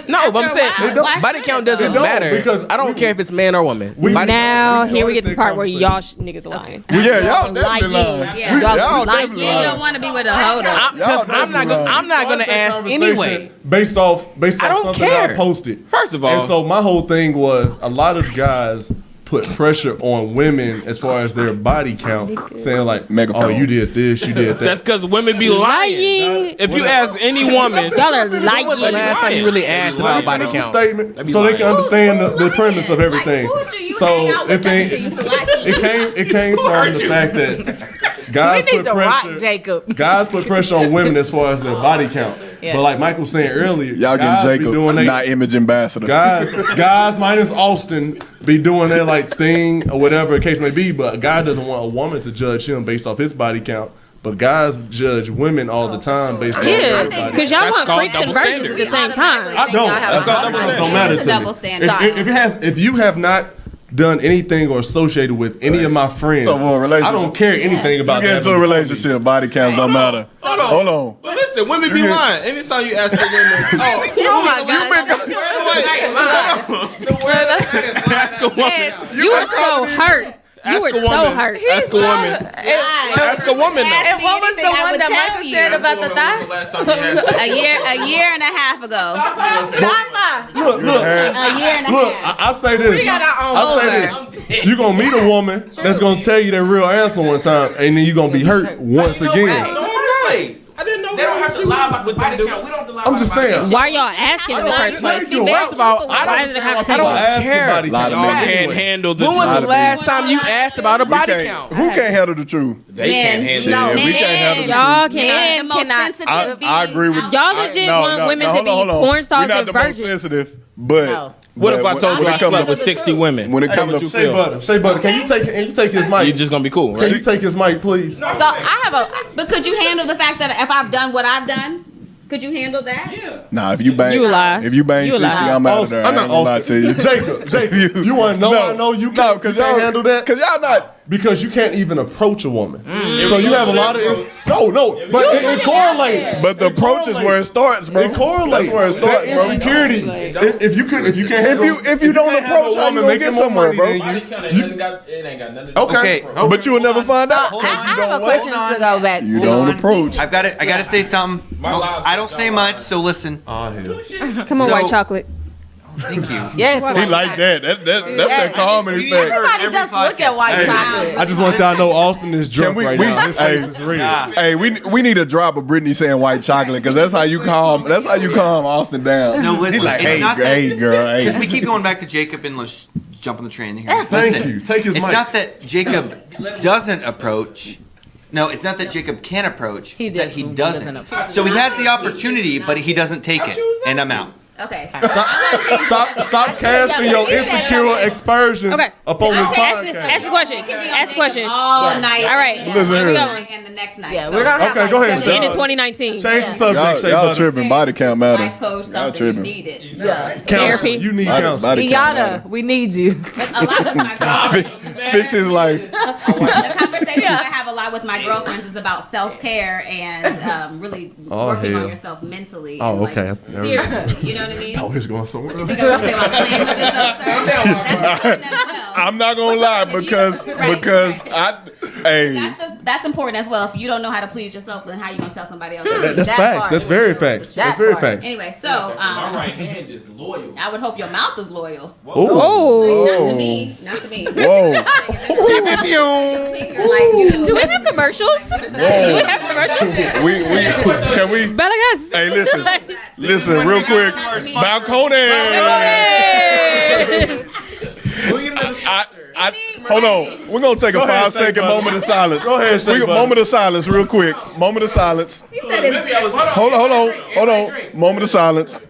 No, but I'm saying Why body should count it, doesn't though? matter Because I don't care if it's man or woman. Body Now we here we get to started the part where that y'all niggas are lying. Yeah, y'all definitely Lying. lying. Yeah. Y'all Y'all lying. definitely You lying. don't want to be with a hoe. Because I'm not gonna ask anyway. Based off I don't something care. I posted. First of all, And so my whole thing was a lot of guys put pressure on women as far as their body count, saying like, Megaphone. "Oh, you did this, you did that." that's because women be lying. Lying. If you ask any woman, Y'all are When was the lying. last time you really asked about body Finish the count? statement be so they lying. can understand the premise of everything. Like, who do you so hang out with it came, that used to lie to you? it came from the fact that guys We need put to rock pressure. Jacob. Guys put pressure on women as far as their body count. Yeah. But like Michael was saying earlier, Y'all guys getting be Jacob, doing not image ambassador. guys minus Austin be doing their like thing or whatever the case may be, but a guy doesn't want a woman to judge him based off his body count. But guys judge women all the time based on Yeah, their body because y'all That's want called freaks and double virgins at standard. the same time. I don't. That's called double It standard. don't matter It's a to double me. standard. If you have not done anything or associated with any of my friends, So for a relationship- I don't care anything You about get that. into a relationship, body counts don't matter. Hold on. but listen, women be lying. Anytime you ask a woman, Oh my God. ask a woman. You were so hurt. You Ask were a so woman. hurt. Ask a woman. Ask a woman though. And what was the one that Michael said about the thigh? Last time you had sex. A year and a half ago. Look, A year and a look. half. I say this. We got our own I say this. You gonna meet a woman that's gonna tell you their real answer one time, and then you gonna be hurt once again. I didn't know. They don't have to lie about the body count. We don't have to lie I'm just saying. Why y'all asking in the first place? Thank you. First of all, Why is it a I conversation? don't Ask care. the body Lot of count. men Can't do it. handle the When was truth. the last time you asked about a body count? Who can't handle the truth? They can't handle Yeah, it. we can't handle the Y'all truth. cannot. The most cannot- sensitive I agree with being Y'all out there. legit want women to be hold on. porn stars We're not and the most virgins. sensitive, but No. What if I but told you when I it comes slept to- with 60 women? when it How comes would to you Shea feel? Butter, Shea Butter, can you take his mic? You just gonna be cool, Can you right? take his mic, please? So I have a. But could you handle the fact that if I've done what I've done, could you handle that? Nah, if you bang, You a lie. if you bang You a 60, lie. I'm out of there. I'm I ain't not gonna lie to you. Jacob, you want to know? I know you can't, because you can't handle that Because y'all not. because you can't even approach a woman. So you have a lot of but it correlates. But the approach is where it starts, bro. It correlates. That's where it starts, That bro. insecurity. If you can't If you don't approach, how you gonna get somewhere, bro? Body count ain't got nothing to do. Okay. But you will never find out. I have a question to go back You to. don't approach. I gotta say something. I don't say much, so listen. Come on, So- white chocolate. Thank you. Yes. He like that. That's that calming You effect. heard Everybody every just look at podcast. white chocolate. I just want y'all to know Austin is drunk we- right we- now. His hey, face is real. Hey, we need a drop of Britney saying white chocolate because that's how you calm. That's how you calm Austin down. No, listen, He's like, it's hey, not that- hey, girl, Because hey. we keep going back to Jacob and let's jump on the train here. Thank Listen, you. Take his it's mic. not that Jacob doesn't approach. No, it's not that Jacob can approach. It's that he doesn't. So he has the opportunity, but he doesn't take it. And I'm out. Okay. Stop casting your insecure aspersions Okay. upon this Ask the podcast. question. Ask the question. All night. All right. Listen Here we here. go. And the next night. Yeah, So, we're gonna have Okay, like go ahead, seven- End of Sean. 2019. Change the subject, Y'all, Shea y'all Butter. tripping. Body count matter. life coach, Y'all something tripping. needed. Counsel. Therapy. You need Body, counsel. body count Iana, matter. we need you. A lot of my girlfriends, Fix his life. the conversations I have a lot with my girlfriends is about self-care and really working on hell. yourself mentally. Oh, and, like, okay. spiritually, you know what I mean? Oh, it's going somewhere. You think I'm gonna say about playing with yourself, sir? That's important as well. I'm not gonna lie because hey, That's important as well. If you don't know how to please yourself, then how you gonna tell somebody else? That's That facts. part. That's very facts. That That's very part. facts. Anyway, so My right hand is loyal. I would hope your mouth is loyal. Oh. Not to me. Not to me. whoa. Like, Do we have commercials? Do we have commercials? we can we? Better guess. Hey, listen, real quick. Balcony. Hold on. We're gonna take a Go ahead, 5-second Shea Butter. moment of silence. Go ahead, Shea Butter. Moment of silence, real quick. Moment of silence. Hold on. Moment of silence.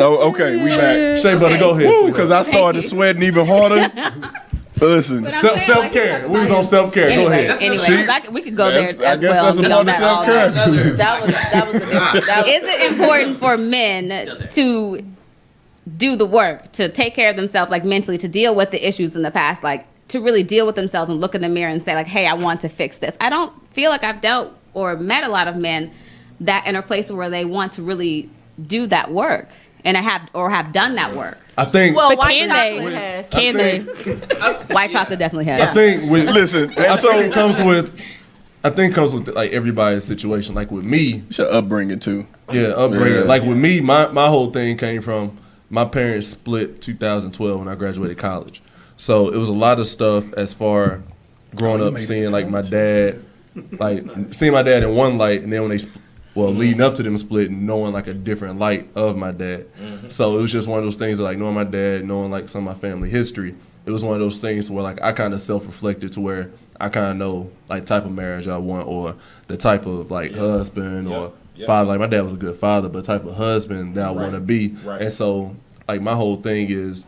Oh, okay, we back. Shea Butter, go ahead. Because I started sweating even harder. Listen. Self-care. We was on self-care. Go ahead. Anyway, we could go there That's- I as guess well. that's and a be on part of that all self-care. night. That was the difference. That was- Is it important for men to do the work to take care of themselves, like mentally, to deal with the issues in the past, like to really deal with themselves and look in the mirror and say like, hey, I want to fix this. I don't feel like I've dealt or met a lot of men that in a place where they want to really do that work and have done that work. I think. Well, But white can chocolate they? has. Can they? White chocolate definitely has. I think with Listen, I and so think it comes with. I think it comes with like everybody's situation. Like with me, it's your upbringing too. yeah, upbringing. Yeah. Like with me, my whole thing came from my parents split 2012 when I graduated college. So it was a lot of stuff as far growing up seeing like my dad, like seeing my dad in one light, and then when they leading up to them splitting, knowing like a different light of my dad. So it was just one of those things of, like knowing my dad, knowing like some of my family history. It was one of those things where like I kind of self-reflected to where I kind of know like type of marriage I want or the type of like husband or father. Like my dad was a good father, but type of husband that I want to be. Right. And so like my whole thing is,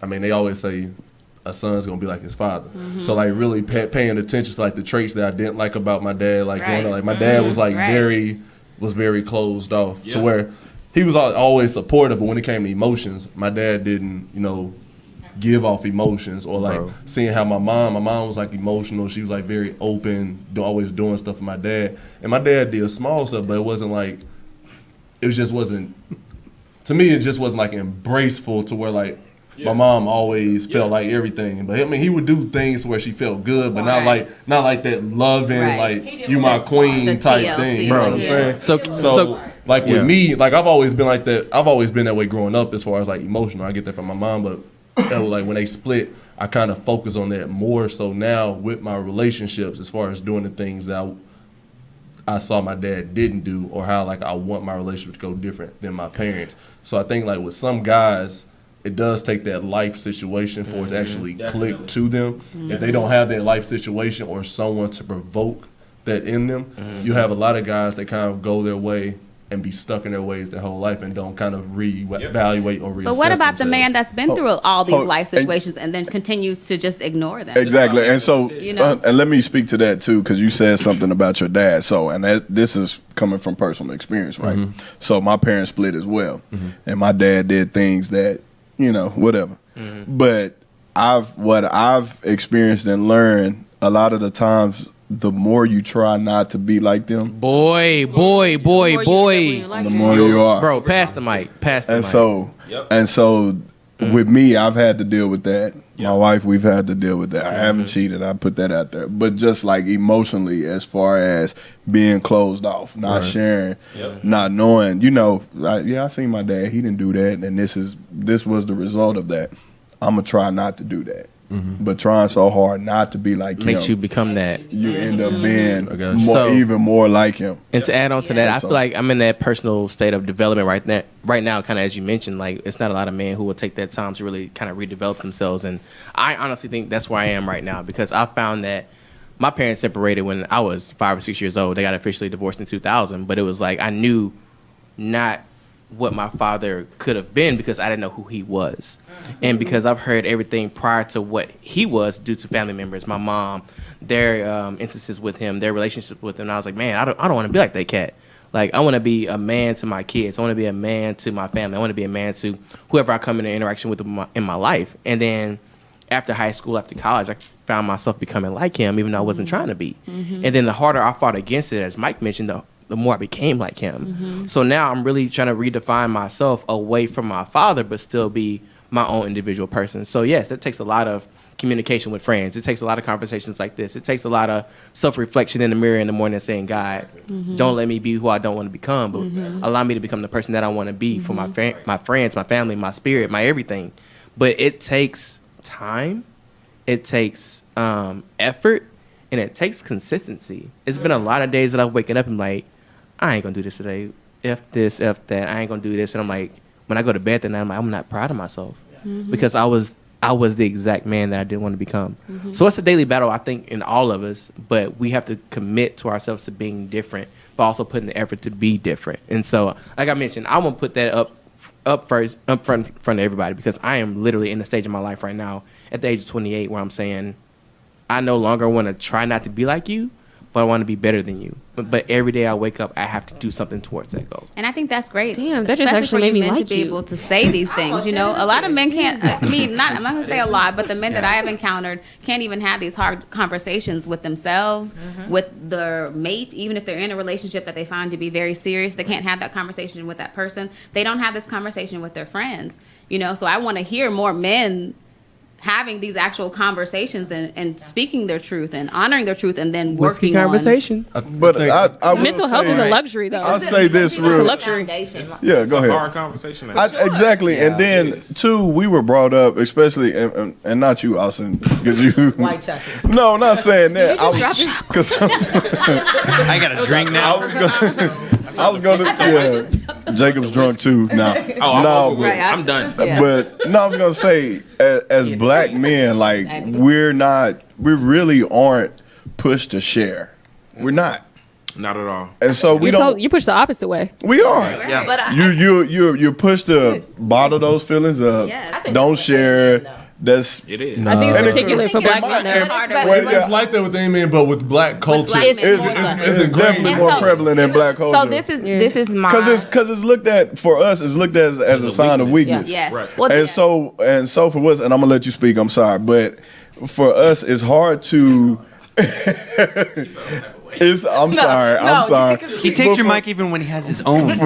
I mean, they always say a son's gonna be like his father. So like really paying attention to like the traits that I didn't like about my dad. Like growing up, like my dad was like very closed off to where he was always supportive, but when it came to emotions, my dad didn't, give off emotions or like seeing how my mom was like emotional. She was like very open, always doing stuff for my dad. And my dad did small stuff, but it wasn't like, to me, it just wasn't like embraceful to where like my mom always felt like everything. But I mean, he would do things where she felt good, but not like that loving, like you my queen The type TLC, thing. You know what I'm saying? So Like with me, like I've always been like that. I've always been that way growing up as far as like emotional. I get that from my mom, but like when they split, I kind of focus on that more. So now with my relationships, as far as doing the things that I saw my dad didn't do, or how like I want my relationship to go different than my parents. So I think like with some guys, it does take that life situation for it to actually click to them. If they don't have that life situation or someone to provoke that in them, you have a lot of guys that kind of go their way and be stuck in their ways their whole life and don't kind of reevaluate or reassess But what about the themselves. man that's been through all these life and- situations and then continues to just ignore them? Exactly, and so You know? and let me speak to that too, because you said something about your dad. So, and this is coming from personal experience, right? So my parents split as well, and my dad did things that whatever. But what I've experienced and learned a lot of the times, the more you try not to be like them, boy, the more you are. bro, pass the mic. And so with me, I've had to deal with that. My wife, we've had to deal with that. I haven't cheated. I put that out there. But just like emotionally, as far as being closed off, not sharing, not knowing, I seen my dad. He didn't do that, and this was the result of that. I'm gonna try not to do that. But trying so hard not to be like him makes you become that. you end up being So- even more like him. And to add on to that, I So- feel like I'm in that personal state of development right now, kind of as you mentioned. Like, it's not a lot of men who will take that time to really kind of redevelop themselves. And I honestly think that's where I am right now, because I found that my parents separated when I was 5 or 6 years old. They got officially divorced in 2000, but it was like I knew not what my father could have been because I didn't know who he was. And because I've heard everything prior to what he was due to family members, my mom, their instances with him, their relationship with him. And I was like, man, I don't want to be like that cat. Like, I want to be a man to my kids. I want to be a man to my family. I want to be a man to whoever I come into interaction with in my life. And then after high school, after college, I found myself becoming like him, even though I wasn't trying to be. And then the harder I fought against it, as Mike mentioned, the more I became like him. So now I'm really trying to redefine myself away from my father, but still be my own individual person. So yes, that takes a lot of communication with friends. It takes a lot of conversations like this. It takes a lot of self-reflection in the mirror in the morning and saying, God, don't let me be who I don't want to become, but allow me to become the person that I want to be for my friends, my family, my spirit, my everything. But it takes time. It takes effort. And it takes consistency. It's been a lot of days that I'm waking up and like, I ain't gonna do this today. F this, F that. I ain't gonna do this. And I'm like, when I go to bed that night, I'm like, I'm not proud of myself because I was the exact man that I didn't want to become. So it's a daily battle, I think, in all of us. But we have to commit to ourselves to being different, but also putting the effort to be different. And so, like I mentioned, I want to put that up front of everybody because I am literally in the stage of my life right now at the age of 28 where I'm saying, I no longer want to try not to be like you, but I want to be better than you. But every day I wake up, I have to do something towards that goal. And I think that's great. Damn, that just especially actually for you made me men like to be you. able to say these things. You know, a lot of men can't. I mean, I'm not going to say a lot, but the men that I have encountered can't even have these hard conversations with themselves, with their mate, even if they're in a relationship that they find to be very serious. They can't have that conversation with that person. They don't have this conversation with their friends. You know, so I want to hear more men having these actual conversations and speaking their truth and honoring their truth and then working conversation. But I will Mental health say- is a luxury, though. I'll say this It's a real. luxury. Yeah, go ahead. Hard conversation. Exactly, and then two, we were brought up, especially, and not you, Austin, because you. White chocolate. No, not saying that. Did you just drop Because I got a drink now. I was going to. Yeah, Jacob's drunk too now. Oh, I'm no, over with. Right, I'm done. Yeah. But no, I was gonna say, as black men, like we really aren't pushed to share. We're not, Not at all. and so we don't. You push the opposite way. We are. Yeah. But I, You're pushed to bottle those feelings up. Yes. I think Don't that's share. That's It is. I think And it's it- particular for black men. it's though. better. Well, It's yeah. like that with any man, but with black culture, black men it's, more so. it's definitely And more so- prevalent in black culture. So this is my because it's looked at for us. It's looked at as a sign of weakness. Yes. Right. Well, And so for us, and I'm gonna let you speak. I'm sorry, but for us, it's hard to. I'm sorry. He takes your mic even when he has his own.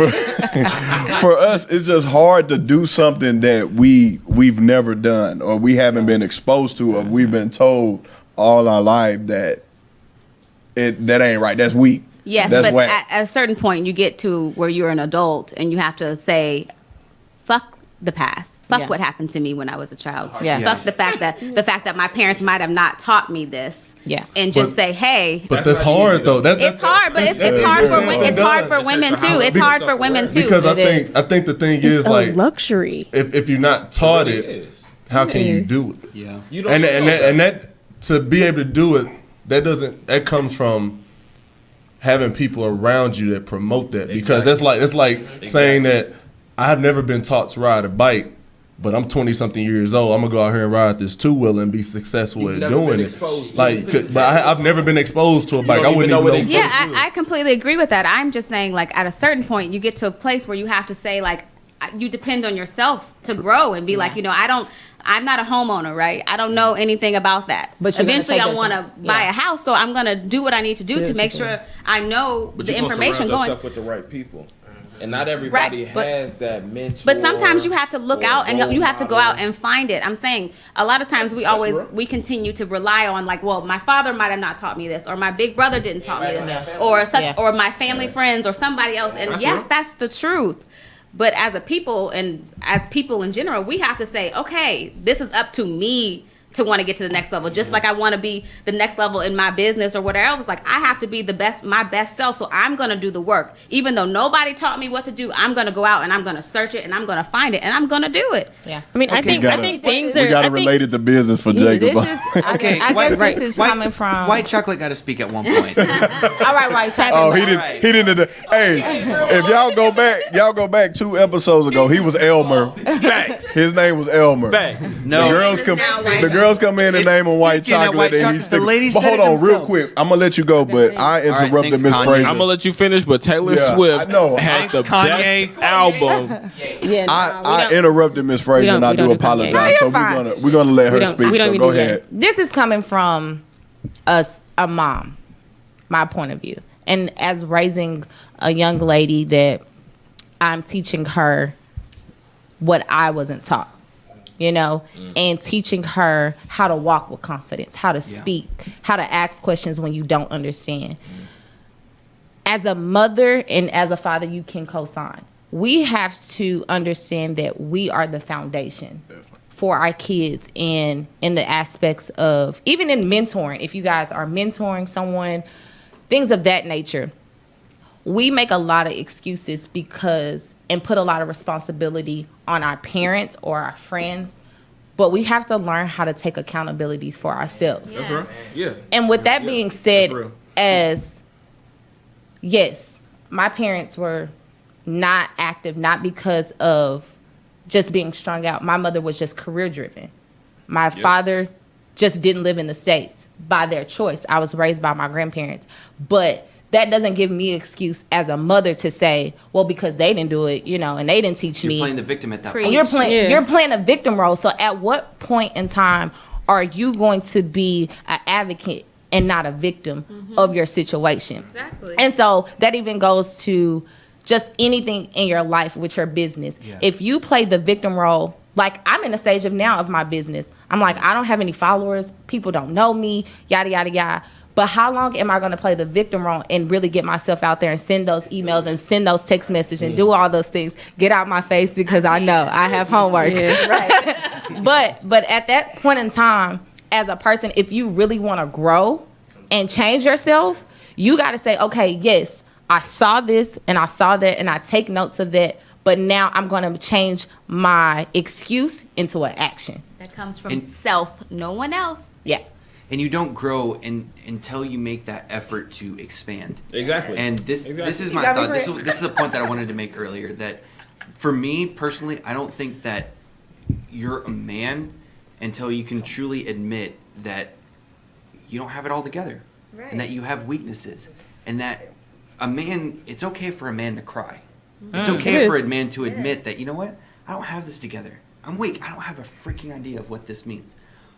For us, it's just hard to do something that we've never done or we haven't been exposed to or we've been told all our life that that ain't right. That's weak. Yes, That's but whack. at a certain point, you get to where you're an adult and you have to say, "Fuck the past. Fuck Yeah. what happened to me when I was a child. Yeah. Fuck the fact that my parents might have not taught me this. Yeah. and just say, hey." but that's hard though. It's hard, but it's hard for it's hard for women too. It's hard for women too. Because It is. I think the thing It's is a like luxury. if you're not taught it, how can you do it? Yeah. You don't And know that to be able to do it, that comes from having people around you that promote that, because it's like saying that I've never been taught to ride a bike, but I'm 20 something years old. I'm gonna go out here and ride this two-wheel and be successful You've at never doing been it. exposed to Like, but I've never been exposed to a bike. don't I even wouldn't know even what know. it is. Yeah, I completely agree with that. I'm just saying, like, at a certain point, you get to a place where you have to say, like, you depend on yourself to grow and be like, you know, I'm not a homeowner, right? I don't know anything about that. But you're gonna eventually take I that want to chance. buy Yeah. a house, so I'm going to do what I need to do to make sure I know But the you're gonna information surround going. yourself with the right people, and not everybody but- has that mentor. But sometimes you have to look or out and role you have to go model. out and find it. I'm saying a lot of times we continue to rely on, like, well, my father might have not taught me this, or my big brother didn't taught me this, or such, Yeah. or my family friends, or somebody else. And yes, that's the truth. But as a people and as people in general, we have to say, okay, this is up to me to want to get to the next level. Just like I want to be the next level in my business or whatever else. Like, I have to be my best self. So I'm going to do the work. Even though nobody taught me what to do, I'm going to go out and I'm going to search it and I'm going to find it and I'm going to do it. Yeah. I mean, I think things are. We gotta I think- relate it to business for This Jacob. is Okay, I guess this is white- coming from White chocolate got to speak at one point. all right, white chocolate. Oh, he All didn't. right. He didn't. Hey, if y'all go back 2 episodes ago, he was Elmer. Facts. His name was Elmer. Facts. No. The girls come in and It's name him white sticking at chocolate, white and chocolate. he's The sticking. ladies But said hold it on, real themselves. quick. I'm gonna let you go, but I interrupted thanks, Miss Kanye. Fraser. I'm gonna let you finish, but Taylor Yeah, Swift I know. had the Kanye. best album. Yeah, I interrupted Miss Fraser, don't- and I we do don't do apologize. Kanye. No, So you're fine. we're gonna let her We don't- speak. we don't So even go do that. ahead. This is coming from a mom, my point of view, and as raising a young lady that I'm teaching her what I wasn't taught, you know, and teaching her how to walk with confidence, how to speak, how to ask questions when you don't understand. As a mother and as a father, you can co-sign. We have to understand that we are the foundation for our kids in the aspects of, even in mentoring, if you guys are mentoring someone, things of that nature. We make a lot of excuses and put a lot of responsibility on our parents or our friends, but we have to learn how to take accountability for ourselves. That's right. Yeah. And with that being said, that's real. yes, my parents were not active, not because of just being strung out. My mother was just career driven. My father just didn't live in the States by their choice. I was raised by my grandparents. But that doesn't give me excuse as a mother to say, well, because they didn't do it, and they didn't teach me. You're playing the victim at that point. You're playing a victim role. So at what point in time are you going to be an advocate and not a victim of your situation? Exactly. And so that even goes to just anything in your life with your business. Yeah. If you play the victim role, like I'm in a stage of now of my business. I'm like, I don't have any followers. People don't know me, yada, yada, yada. But how long am I going to play the victim role and really get myself out there and send those emails and send those text messages and do all those things? Get out my face because I know I have homework. Right. But at that point in time, as a person, if you really want to grow and change yourself, you got to say, okay, yes, I saw this and I saw that and I take notes of that. But now I'm going to change my excuse into an action. That comes from self, no one else. Yeah. And you don't grow until you make that effort to expand. Exactly. And this is my thought. This is a point that I wanted to make earlier. That for me personally, I don't think that you're a man until you can truly admit that you don't have it all together, Right. and that you have weaknesses, and that a man. It's okay for a man to cry. It's okay for a man to admit that, you know what, I don't have this together. I'm weak. I don't have a freaking idea of what this means.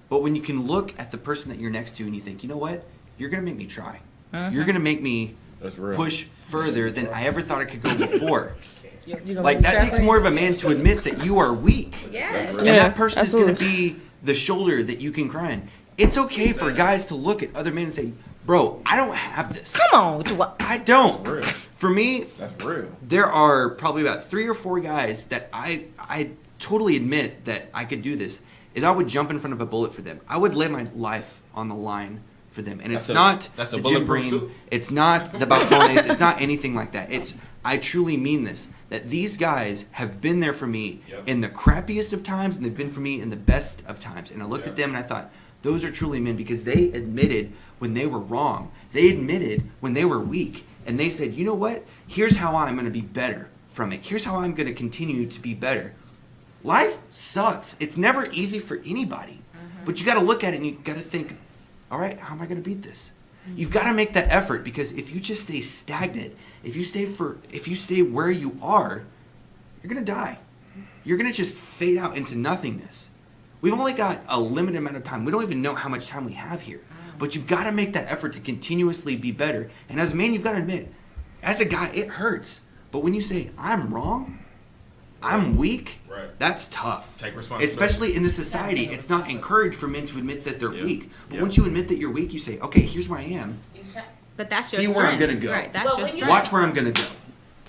But when you can look at the person that you're next to and you think, you know what, you're going to make me try. You're going to make me push further than I ever thought I could go before. Like, that takes more of a man to admit that you are weak. Yes. And that person is going to be the shoulder that you can cry on. It's okay for guys to look at other men and say, bro, I don't have this. Come on. I don't. For me, That's real. there are probably about 3 or 4 guys that I totally admit that I could do this. Is I would jump in front of a bullet for them. I would lay my life on the line for them. And it's not that's a the gym bulletproof brain. suit. It's not the balcones. It's not anything like that. I truly mean this. That these guys have been there for me in the crappiest of times, and they've been for me in the best of times. And I looked at them and I thought, those are truly men, because they admitted when they were wrong. They admitted when they were weak. And they said, you know what? Here's how I'm going to be better from it. Here's how I'm going to continue to be better. Life sucks. It's never easy for anybody. But you got to look at it and you got to think, all right, how am I going to beat this? You've got to make that effort, because if you just stay stagnant, if you stay where you are, you're going to die. You're going to just fade out into nothingness. We've only got a limited amount of time. We don't even know how much time we have here. But you've got to make that effort to continuously be better. And as a man, you've got to admit, as a guy, it hurts. But when you say, I'm wrong, I'm weak, that's tough. Take responsibility. Especially in this society, it's not encouraged for men to admit that they're weak. But once you admit that you're weak, you say, okay, here's where I am. But that's See your where I'm strength. gonna go. Right, that's Well, your when you- strength. Watch where I'm going to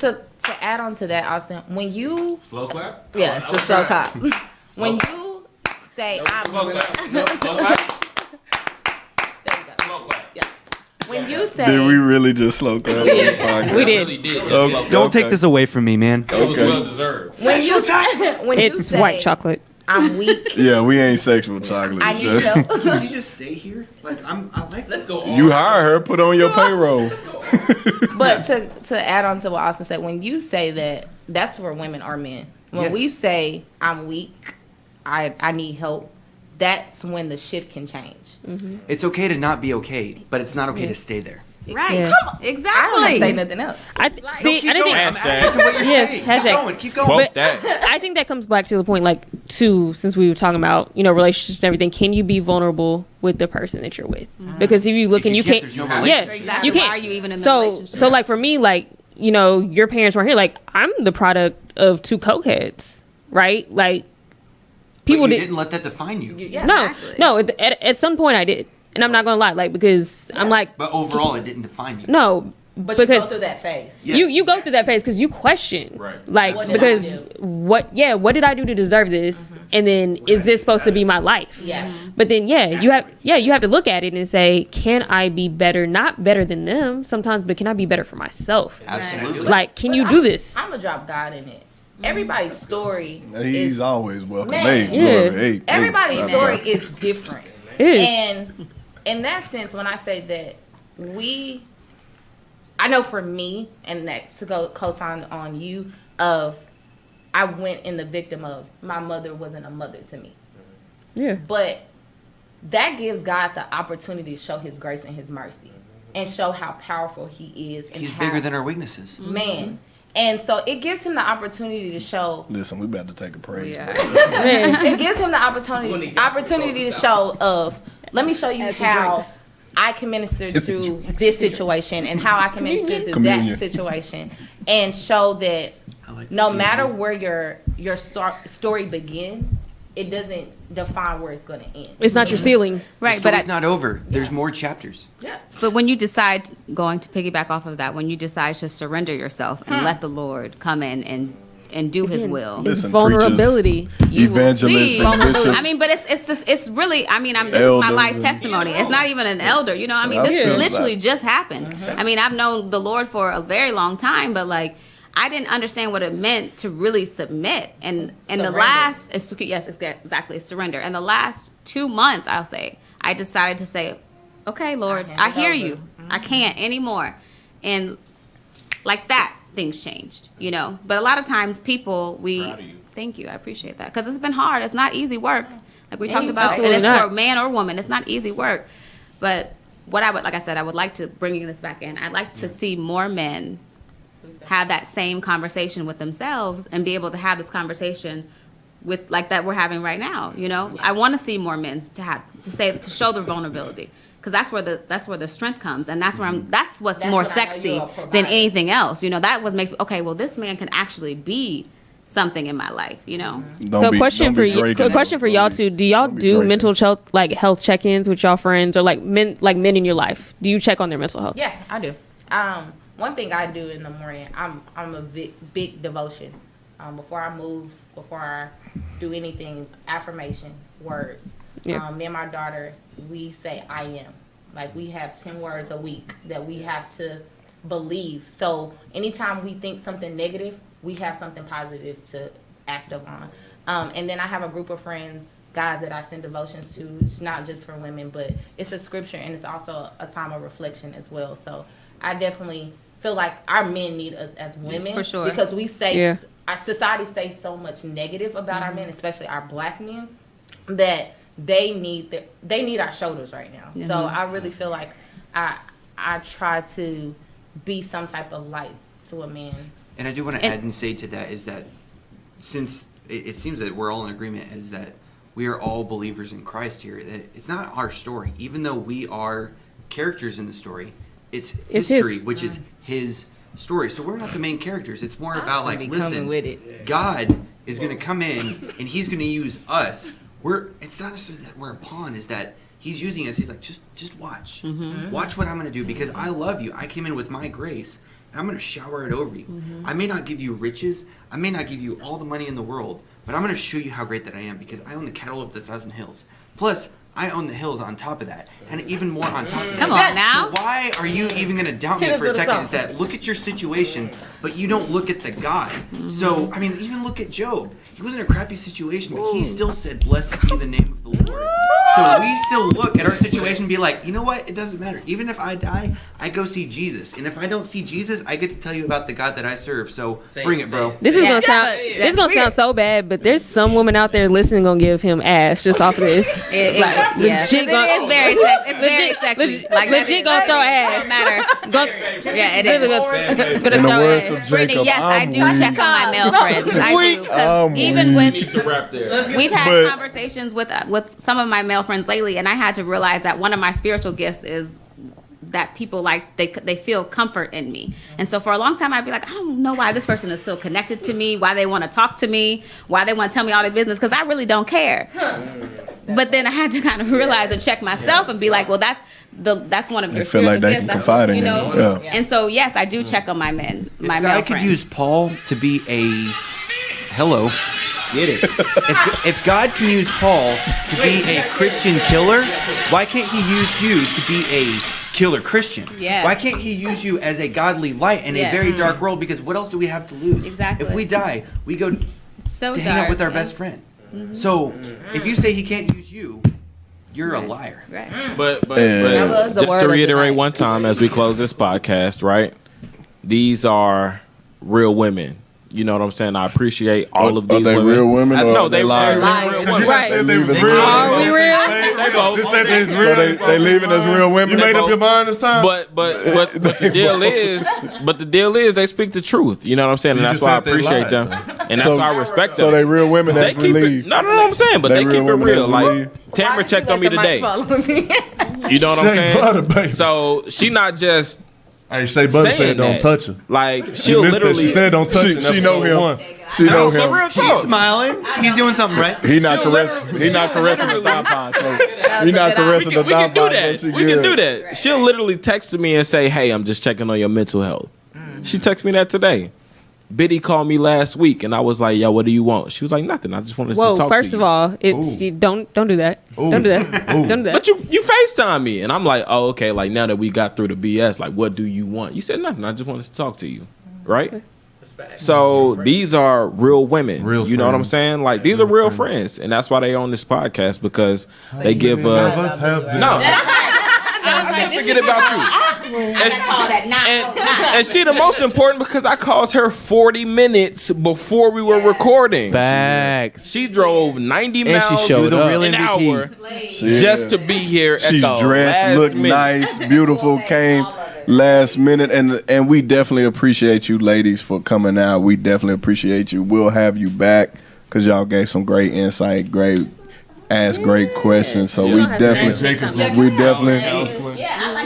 go. To add on to that, Austin, when you Slow clap? yes, the slow clap. When you say I'm Slow clap. No, slow clap. there you go. Slow clap. Yeah. When you say Did we really just slow clap? We on the did. podcast? We did. Really did. Just Okay. slow clap. Don't Okay. take this away from me, man. It was Okay. well deserved. when you when you It's say white chocolate. I'm weak. Yeah, we ain't sexual chocolate. I need Just- help. Can you just stay here? Like, I like this. You hire her, put on your payroll. But to add on to what Austin said, when you say that, that's for women or men. When we Yes. say I'm weak, I need help, that's when the shift can change. It's okay to not be okay, but it's not okay to stay there. Right. Yeah. I don't Exactly. say nothing else. See, Keep I going. think I'm Hashtag. adding to what you're Yes, saying. hashtag. Keep going. Keep going. Quote But that. I think that comes back to the point, like, since we were talking about, relationships and everything, can you be vulnerable with the person that you're with? Because if you look If and you you can't, can't, there's no yeah, relationship. Exactly. you can't. Why are you even in the so, relationship? so like for me, like, your parents weren't here. Like, I'm the product of 2 cokeheads, right? Like, people But you did. didn't let that define you. No. At some point I did, and I'm not gonna lie, like, because I'm like, But overall, it didn't define you. no, But you go because through that phase. Yes. you go through that phase because you question, Right. like, What did because I do? what did I do to deserve this, and then is this supposed to be my life? Yeah. But then you have to look at it and say, can I be better? Not better than them sometimes, but can I be better for myself? Absolutely. Like, can you do this? I'm gonna drop God in it. Everybody's story He's is always welcome. Man. Hey, Yeah. look, hey, everybody's hey. story is different. It is. And in that sense, when I say that I know for me, and that's to go co-sign on you, I went in the victim of my mother wasn't a mother to me. Yeah. But that gives God the opportunity to show his grace and his mercy and show how powerful he is. And He's bigger than our weaknesses. Man. And so it gives him the opportunity to show. Listen, we about to take a praise. It gives him the opportunity to show of, let me show you how I can minister through this situation and how I can minister through that situation, and show that no matter where your story begins, it doesn't define where it's going to end. It's not your ceiling. Right, but it's not over. There's more chapters. Yeah. But when you decide, going to piggyback off of that, when you decide to surrender yourself and let the Lord come in and do His will, Listen, vulnerability, you will evangelists, see. and bishops. I mean, but it's really. I mean, this is my life testimony. It's not even an elder. You know, I mean, this literally just happened. I mean, I've known the Lord for a very long time, but like, I didn't understand what it meant to really submit. And the last, exactly, surrender. And the last 2 months, I'll say, I decided to say, okay, Lord, I hear you. I can't anymore. And like that, things changed, you know. But a lot of times people, thank you, I appreciate that. Because it's been hard. It's not easy work. Like we talked about, and it's for a man or woman. It's not easy work. But what I would, like I said, I would like to bring this back in. I'd like to see more men have that same conversation with themselves and be able to have this conversation with like that we're having right now. You know, I want to see more men to show their vulnerability, because that's where the strength comes, and that's what's more sexy than anything else. You know, that was makes okay. Well, this man can actually be something in my life. You know. Question for y'all too. Do y'all do mental health check-ins with y'all friends or like men in your life? Do you check on their mental health? Yeah, I do. One thing I do in the morning, I'm a big devotion. Before I move, before I do anything, affirmation, words. Yeah. Me and my daughter, we say I am. Like, we have 10 words a week that we have to believe. So anytime we think something negative, we have something positive to act upon. And then I have a group of friends, guys, that I send devotions to. It's not just for women, but it's a scripture, and it's also a time of reflection as well. So I definitely feel like our men need us as women, for sure, because we say our society says so much negative about our men, especially our black men, that they need our shoulders right now. So I really feel like I try to be some type of light to a man. And I do want to add and say to that is that since it seems that we're all in agreement is that we are all believers in Christ here, that it's not our story, even though we are characters in the story. It's history, which is his story. So we're not the main characters. It's more about like, listen, God is going to come in and he's going to use us. It's not necessarily that we're a pawn, is that he's using us. He's like, just watch. Watch what I'm going to do, because I love you. I came in with my grace and I'm going to shower it over you. I may not give you riches. I may not give you all the money in the world, but I'm going to show you how great that I am, because I own the cattle of the 1,000 hills. Plus, I own the hills on top of that, and even more on top of that. Come on now. So why are you even going to doubt me for a second? Is that look at your situation, but you don't look at the God. So, I mean, even look at Job. He was in a crappy situation, but he still said, blessed be the name of the Lord. So we still look at our situation and be like, you know what? It doesn't matter. Even if I die, I go see Jesus. And if I don't see Jesus, I get to tell you about the God that I serve. So bring it, bro. This is gonna sound so bad, but there's some woman out there listening gonna give him ass just off of this. It is very sexy. It's very sexy. Like, legit gonna throw ass. Don't matter. Yeah, it is. In the words of Jacob, Brittany, yes, I do check on my male friends. I do. 'Cause even with, need to wrap there. we've had conversations with some of my male friends lately, and I had to realize that one of my spiritual gifts is that people like they feel comfort in me. And so for a long time I'd be like, I don't know why this person is still connected to me, why they want to talk to me, why they want to tell me all their business, because I really don't care. But then I had to kind of realize and check myself and be like, well, that's one of your feel spiritual like they gifts. can confide in you. Yeah. And so yes, I do check on my men, my male I could friends. use Paul to be a get it. If God can use Paul to be a Christian killer, why can't he use you to be a killer Christian? Yeah. Why can't he use you as a godly light in a very dark world? Because what else do we have to lose? Exactly. If we die, we go to hang out with our best friend. So if you say he can't use you, you're a liar. Right. But just to reiterate one time as we close this podcast, right? These are real women. You know what I'm saying? I appreciate all of these Are they women. real women? Or No, they liars? real women. Right. Are we real? Are we real? both. This ain't his So real. they leaving as real women. You made up your mind this time. But the deal is they speak the truth. You know what I'm saying? And You that's just why I said they appreciate lied, them. though. And that's why I respect them. So they real women They that's keep it. relieved. No, I'm saying, but They they real keep it women real. that's Like relieved. Tamara checked on me today. You know what I'm Shea Butter, baby. saying? So she not just Hey, Shea Butter saying said don't that. touch her. like You she'll missed that. literally. She said don't touch her. She know him. One. She know For real him. talk. She's smiling. He's doing something right. He not caressing. He not caressing the thigh pod. So he not caressing the we thigh can do pod. that. So she We can do good. that. She'll literally text me and say, "Hey, I'm just checking on your mental health." She texted me that today. Biddy called me last week, and I was like, "Yo, what do you want?" She was like, "Nothing. I just wanted Whoa, to talk to you." first of all, it's you don't do that. Don't do that. Don't do that. But you FaceTime me, and I'm like, "Oh, okay." Like now that we got through the BS, like, what do you want? You said nothing. I just wanted to talk to you, right? So these are real women. Real you know what I'm friends. saying? Like these are real friends, and that's why they on this podcast because they give. None of us have been. No, I forget about you. And she the most important because I called her 40 minutes before we were recording. Facts. She drove 90 And miles she showed the up. real an MVP. hour just to be here at She's the dressed, last looked minute. nice, beautiful, came last minute, and we definitely appreciate you ladies for coming out. We definitely appreciate you. We'll have you back because y'all gave some great insight, asked great questions. So we definitely,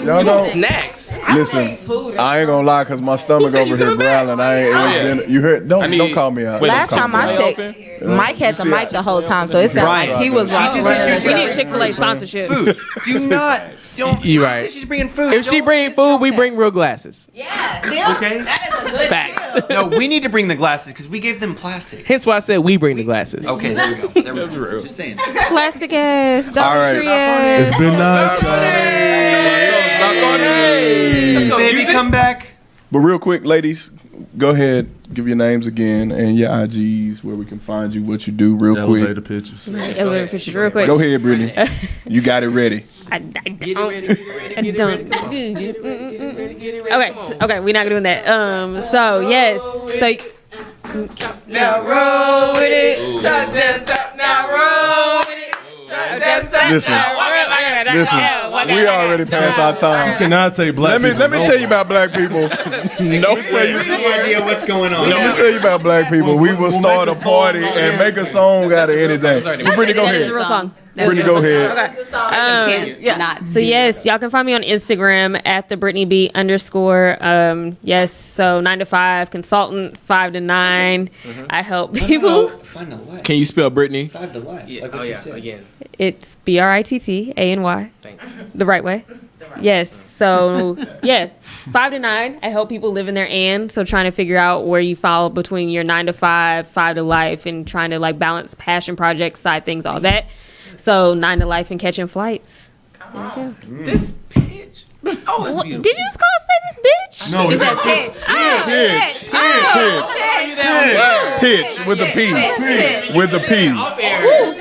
y'all know. Snacks. Listen, I ain't gonna lie because my stomach over here growling. You heard? Don't call me out. Last Don't time call I me out. checked, Mike had the mic the whole time, so it sounded Right. like he was She just said right. she was We need Chick-fil-A sponsorship. Food. Do not. Don't. You she right. said she's bringing food. If she Don't bring food, discount we that. bring real glasses. Okay. That is a good Facts. No, we need to bring the glasses because we gave them plastic. Hence why I said we bring the glasses. Okay, there we go. There we go. Just saying. Plastic ass, All Dollar right. Tree ass. It's been nice, guys. Baby, come back. But real quick, ladies, go ahead, give your names again and your IGs where we can find you, what you do, real Elevator quick. pictures. Elevator pictures, real quick. Go ahead, Brittany. You got it ready. I don't. Okay, we're not doing that. So yes, so. Now roll with it. Touch that step. Now roll with it. Listen, we already passed our time. Cannot take black. Let me tell you about black people. No idea what's going on. Let me tell you about black people. We will start a party and make a song out of anything. But Brittany, go That is a ahead. real song. Brittany, go ahead. Okay. Not So yes, y'all can find me on Instagram at the Britney B _. Yes, so 9 to 5 consultant, 5 to 9. I help people. Find the light. Can you spell Brittany? Find the light. Like Oh what you yeah. said. Again. It's BRITTANY. Thanks. The right way. Yes. So yeah, 5 to 9. I help people live in their and. So trying to figure out where you fall between your 9 to 5, 5 to life, and trying to like balance passion projects, side things, all that. So 9 to life and catching flights. This bitch. Oh, it's What, beautiful. did you just call say this bitch? No, She said pitch. Pitch with a P. Pitch. With a P.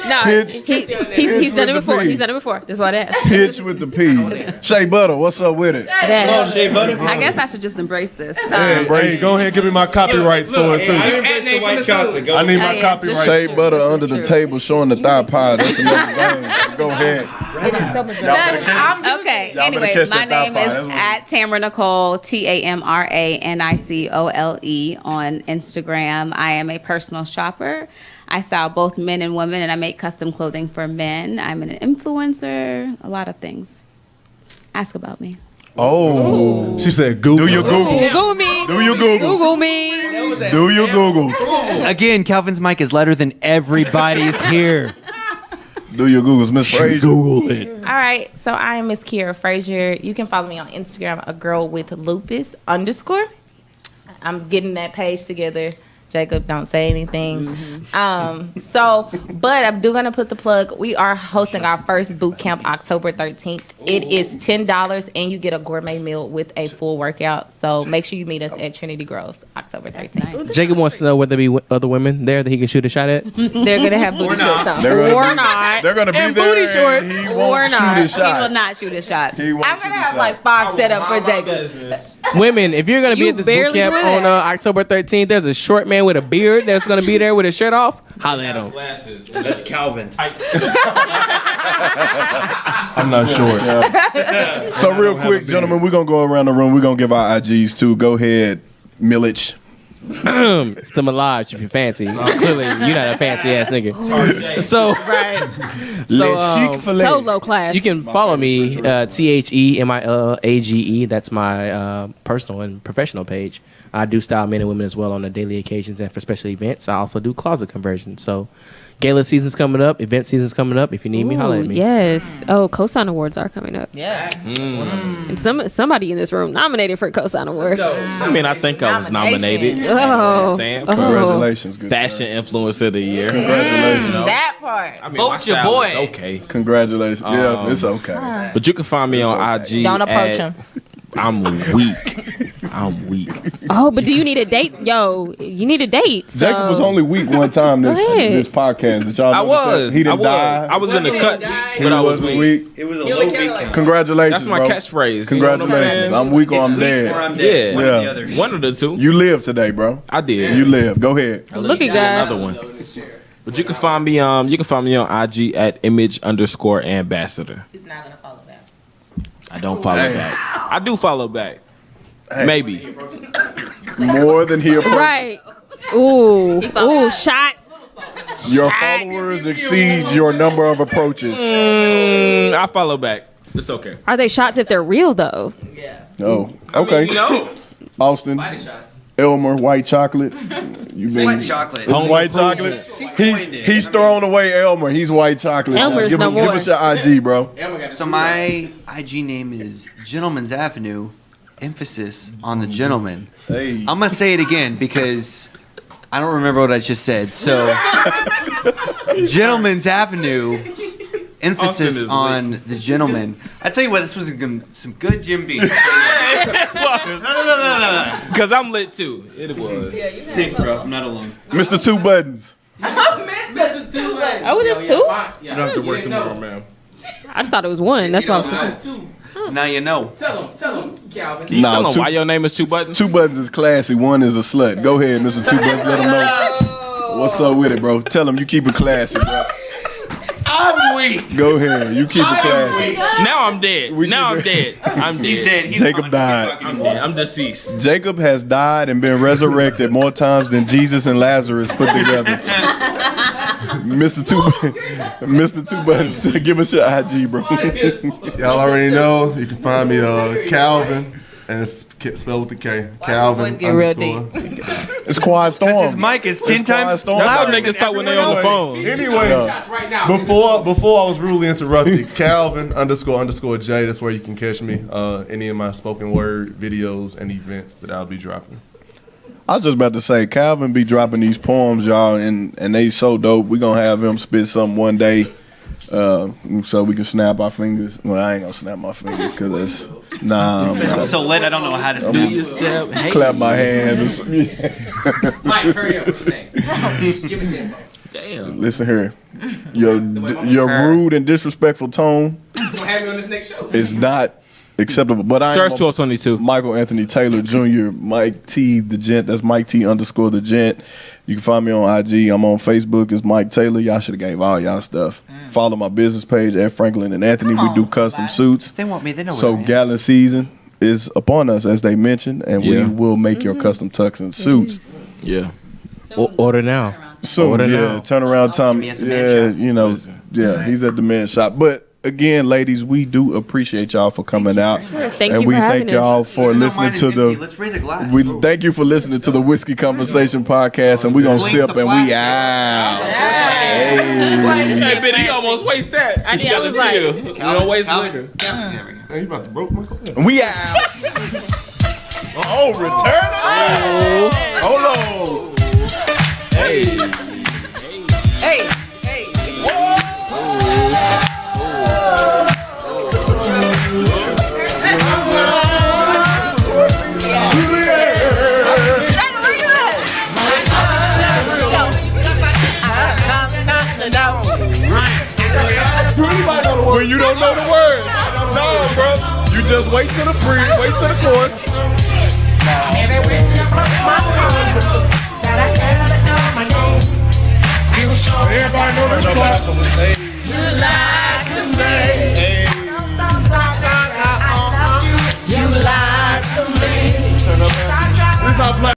No, Pitch. he's done it with the before. P. He's done it before. That's what I asked. Pitch with the P. Shea Butter, what's up with it? I guess I should just embrace this. Hey, go ahead and give me my copyrights for it too. I need my yeah. copyrights. Shea Butter under the table showing the thigh pie. That's another thing. Go ahead. Okay. Y'all better Anyway, catch my that name thigh is pie. That's what- at Tamara Nicole TamaraNicole on Instagram. I am a personal shopper. I style both men and women, and I make custom clothing for men. I'm an influencer. A lot of things. Ask about me. Oh. She said, "Google." Do your Google. Google me. Do your Google. Google me. Do your Googles. Again, Calvin's mic is louder than everybody's here. Do your Googles, Miss Frazier. Google it. All right, so I am Miss Kiera Frazier. You can follow me on Instagram, _lupus_. I'm getting that page together. Jacob, don't say anything. But I'm gonna put the plug. We are hosting our first boot camp October 13th. It is $10 and you get a gourmet meal with a full workout. So make sure you meet us at Trinity Groves October 13th. Jacob wants to know whether there be other women there that he can shoot a shot at. They're gonna have booty shorts on. Or not. They're gonna be And there. booty and shorts. He Or won't not. shoot his He will shot. not shoot a shot. He won't I'm shoot gonna his have shot. like 5 set up for Jacob. Women, if you're gonna be You at this boot barely camp do on that. October 13th, there's a short man man with a beard that's gonna be there with his shirt off, holla at him. Glasses. That's Calvin. I'm not sure. So real quick, gentlemen, we're gonna go around the room. We're gonna give our IGs too. Go ahead, Millich. It's the Milage if you're fancy. Clearly, you're not a fancy ass nigga. So, Right. so So low class. you can follow me, TheMilage. That's my personal and professional page. I do style men and women as well on the daily occasions and for special events. I also do closet conversions. So, gala season's coming up, event season's coming up. If you need me, holla at me. Yes. Oh, cosign awards are coming up. Yes. And somebody in this room nominated for a cosign award. I mean, I think I was nominated. Oh. You know what I'm saying? For Congratulations, good Fashion Influencer of the Year. Congratulations. That part. I mean, Vote my your style boy. is Okay. Congratulations. Yeah, it's okay. But you can find me on IG. Don't approach at- him. I'm weak. I'm weak. Oh, but do you need a date? Yo, you need a date. So. Jacob was only weak one time Go ahead. this podcast. Did y'all I notice that? was. He didn't die. I was in the cut, He but I was wasn't weak. weak. It was a low week. Congratulations, That's my bro. catchphrase. You know what I'm Congratulations. saying? I'm weak or I'm Or dead. I'm dead. Yeah. One or the other. One of the two. You live today, bro. I did. You live. Go ahead. Look at Another God. one. But you can find me. You can find me on IG at image_ambassador. He's not gonna follow that. I don't follow back. I do follow back. Maybe. More than he approaches. Right. Ooh. Ooh, shots. Your followers exceed your number of approaches. I follow back. It's okay. Are they shots if they're real though? Oh, okay. You know, Austin, Elmer, white chocolate. You've been White chocolate. It's white chocolate. He's throwing away Elmer. He's white chocolate. Elmer's give no us, more. Give us your IG, bro. So my IG name is Gentleman's Avenue. Emphasis on the gentleman. Hey. I'm gonna say it again because I don't remember what I just said. So, Gentleman's Avenue. Emphasis Austin is on the gentleman. I tell you what, this was some good Jim Beam. No. because I'm lit too. It was. Thanks, bro. I'm not alone. Mr. Two Buttons. Oh, there's two? You don't have to work tomorrow, man. I just thought it was one. That's why I was confused. Now you know. Tell him, Calvin. Can you tell them two- why your name is Two Buttons? Two Buttons is classy. One is a slut. Go ahead, Mr. Two Buttons. Let him know what's up with it, bro. Tell him you keep it classy, bro. I'm weak. Go ahead. You keep it classy. Now I'm dead. Now I'm dead. I'm dead. He's dead. He's Jacob gone. died. I'm dead. I'm deceased. Jacob has died and been resurrected more times than Jesus and Lazarus put together. Mr. Two Buttons, give us your IG, bro. Y'all already know. You can find me Calvin, and it's spelled with the K. Calvin voice get real _ It's Quiet Storm. His mic is 10 times Storm. That's how louder. niggas talk when they on the phone. Anyway, Right now. before I was rudely interrupted, Calvin _ J. That's where you can catch me. Any of my spoken word videos and events that I'll be dropping. I was just about to say, Calvin be dropping these poems, y'all, and they so dope. We gonna have him spit something one day, so we can snap our fingers. Well, I ain't gonna snap my fingers because it's I'm I'm not. so lit, I don't know how to Do snap. your step. Hey. Clap my hands. Mike, hurry up. What's your name? Give us your info. Damn. Listen here, your rude and disrespectful tone He's gonna have me on this next show. is not acceptable. But I Search am 1222. Michael Anthony Taylor Jr., Mike T the Gent. That's Mike T _ the Gent. You can find me on IG. I'm on Facebook. It's Mike Taylor. Y'all should have gave all y'all stuff. Follow my business page at Franklin and Anthony. We do custom suits. If they want me, they know So where I am. gallon season is upon us, as they mentioned, and Yeah. we will make your custom tux and suits. Yeah. Order now. So Order yeah, now. turnaround time. me at the man Yeah, shop. you know, yeah, he's at the man shop. But again, ladies, we do appreciate y'all for coming out, Thank and you we for having thank y'all us. for Even though listening mine is to empty, the. Let's raise a glass. We thank you for listening to the Whiskey Conversation podcast, and we're gonna Clink sip the and we plastic. out. Hey, bitch, he almost waste that. I did. You I was gotta like, chill. You don't waste liquor. There we go. Hey, you about to broke my car. We out. Oh, return it. Hold on. Hey. Hey, hey. When you don't know the words, no, bro. You just wait to the free, wait to the chorus. top black.